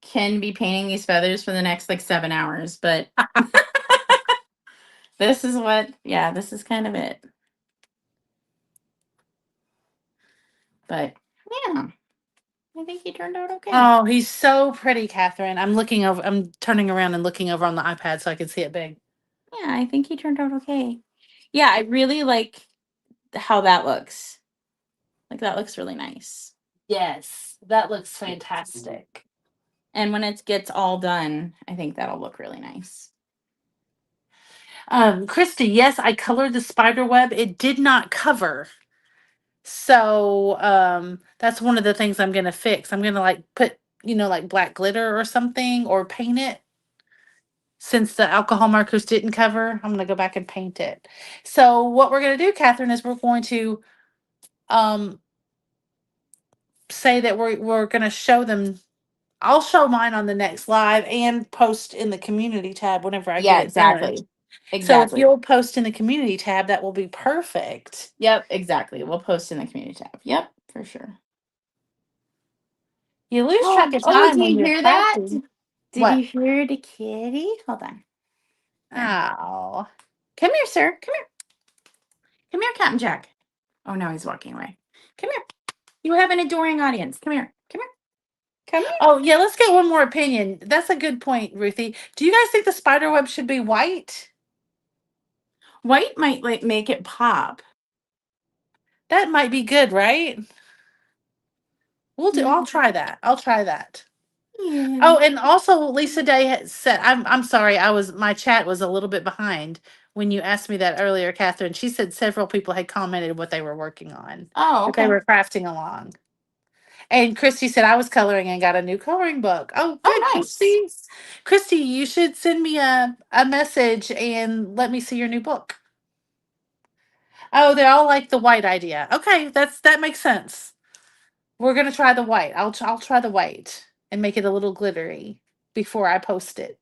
can be painting these feathers for the next like 7 hours, but this is this is kind of it. But yeah, I think he turned out okay. Oh, he's so pretty, Catherine. I'm turning around and looking over on the iPad so I can see it big. Yeah, I think he turned out okay. Yeah, I really like how that looks. Like that looks really nice. Yes, that looks fantastic. And when it gets all done, I think that'll look really nice. Christy, yes, I colored the spider web. It did not cover. So, that's one of the things I'm gonna fix. I'm gonna like put, like black glitter or something or paint it. Since the alcohol markers didn't cover, I'm gonna go back and paint it. So what we're gonna do, Catherine, is we're going to um say that we're gonna show them. I'll show mine on the next live and post in the community tab whenever I get Yeah, it done. exactly. So if Exactly. you'll post in the community tab, that will be perfect. Yep, exactly. We'll post in the community tab. Yep, for sure. You lose track Oh, of oh, time do when you you're hear that? crafting. Did What? you hear the kitty? Hold on. There. Oh. Come here, sir. Come here. Come here, Captain Jack. Oh, no, he's walking away. Come here. You have an adoring audience. Come here. Come here. Come here. Oh yeah, let's get one more opinion. That's a good point, Ruthie. Do you guys think the spider web should be white? White might like make it pop. That might be good, right? I'll try that. I'll try that. Yeah. Oh, and also Lisa Day had said, I'm sorry, my chat was a little bit behind when you asked me that earlier, Catherine. She said several people had commented what they were working on, Oh, that they okay. were crafting along. And Christy said I was coloring and got a new coloring book. Oh, good, Oh, nice. Christy. Christy, you should send me a message and let me see your new book. Oh, they all like the white idea. Okay, that makes sense. We're gonna try the white. I'll try the white and make it a little glittery before I post it.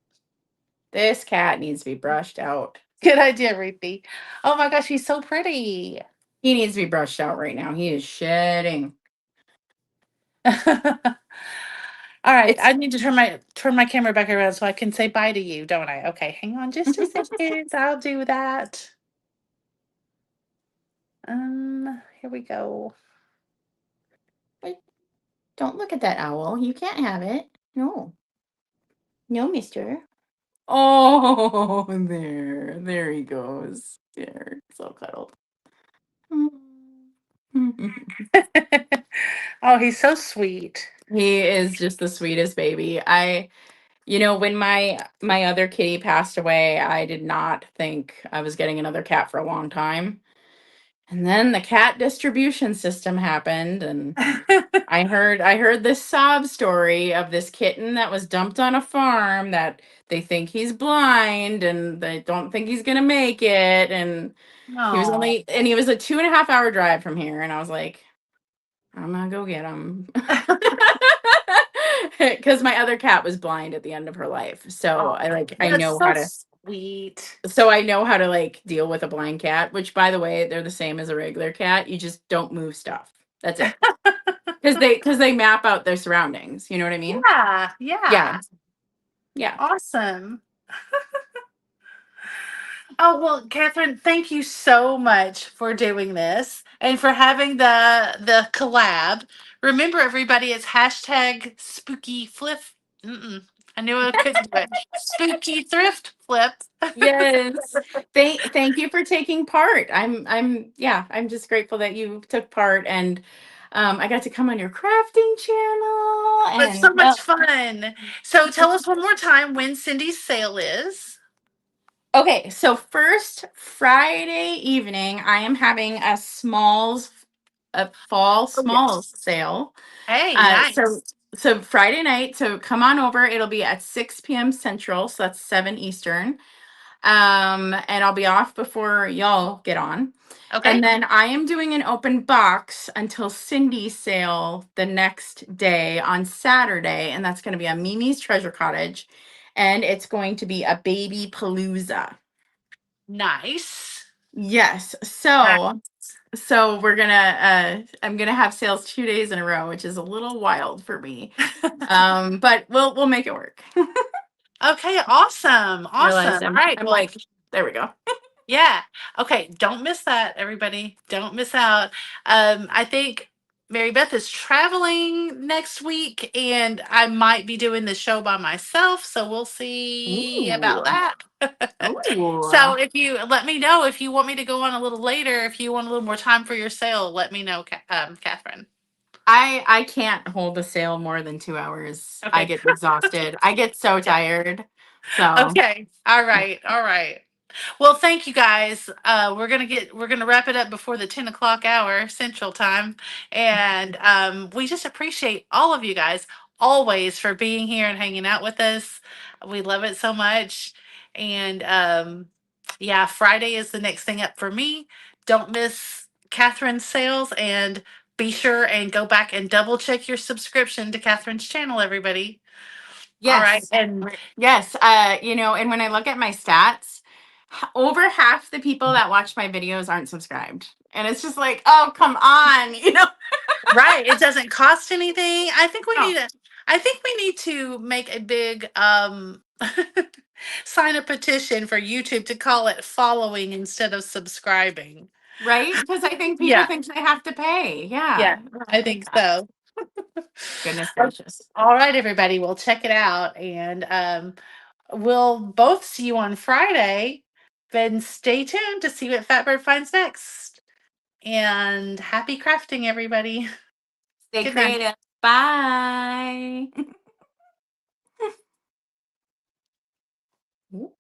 This cat needs to be brushed out. Good idea, Ruthie. Oh my gosh, he's so pretty. He needs to be brushed out right now. He is shedding. All right, It's I need to turn my camera back around so I can say bye to you, don't I? Okay, hang on just a second. I'll do that. Here we go. Wait, don't look at that owl. You can't have it. No. No, mister. Oh, there he goes. There, so cuddled. Oh, he's so sweet. He is just the sweetest baby. When my other kitty passed away, I did not think I was getting another cat for a long time. And then the cat distribution system happened, and I heard this sob story of this kitten that was dumped on a farm that they think he's blind and they don't think he's gonna make it. And Oh. he was a 2.5 hour drive from here, and I was like, I'm gonna go get him. Because my other cat was blind at the end of her life. So Oh, I that's know so how to sweet. like deal with a blind cat, which by the way, they're the same as a regular cat. You just don't move stuff. That's it. Because they map out their surroundings. You know what I mean? Yeah, Yeah. yeah. Yeah. Awesome. Oh, well, Catherine, thank you so much for doing this and for having the collab. Remember, everybody, it's hashtag spooky flip. Mm-mm, I knew I couldn't do it. Spooky thrift flip. Yes. Thank you for taking part. I'm just grateful that you took part, and I got to come on your crafting channel It's so and much fun. So tell us one more time when Cindy's sale is. okay, so first Friday evening, I am having a fall Oh, yes. smalls sale. Hey, Uh, so nice. so Friday night, so come on over. It'll be at 6 p.m. Central, so that's 7 Eastern. And I'll be off before y'all get on. And Okay. then I am doing an open box until Cindy's sale the next day on Saturday, and that's going to be a Mimi's Treasure Cottage, and it's going to be a baby palooza. Nice. Yes. Nice. So I'm gonna have sales 2 days in a row, which is a little wild for me. But we'll make it work. Okay, awesome. Realize Awesome. All I'm right. I'm Well, like, there we go. yeah. Okay, don't miss that, everybody. Don't miss out. I think Mary Beth is traveling next week, and I might be doing the show by myself, so we'll see about Ooh. that. So Ooh. if you let me know if you want me to go on a little later, if you want a little more time for your sale, let me know, Catherine. I can't hold the sale more than 2 hours. I Okay. get exhausted. I get so Yeah. tired. So Okay. All yeah. right. All right. Well, thank you guys. We're gonna wrap it up before the 10 o'clock hour Central Time, and we just appreciate all of you guys always for being here and hanging out with us. We love it so much, and yeah, Friday is the next thing up for me. Don't miss Catherine's sales, and be sure and go back and double check your subscription to Catherine's channel, everybody. All right, Yes. and Yes. And when I look at my stats, over half the people that watch my videos aren't subscribed. And it's just like, oh, come on, right, it doesn't cost anything. No. I think we need to make a big sign a petition for YouTube to call it following instead of subscribing. Right? Because I think people Yeah, think they have to pay. yeah, Yeah. I think so. Goodness Okay. gracious. All right, everybody, we'll check it out, and we'll both see you on Friday. Then stay tuned to see what Fatbird finds next. And happy crafting, everybody. Stay Good night. creative. Bye.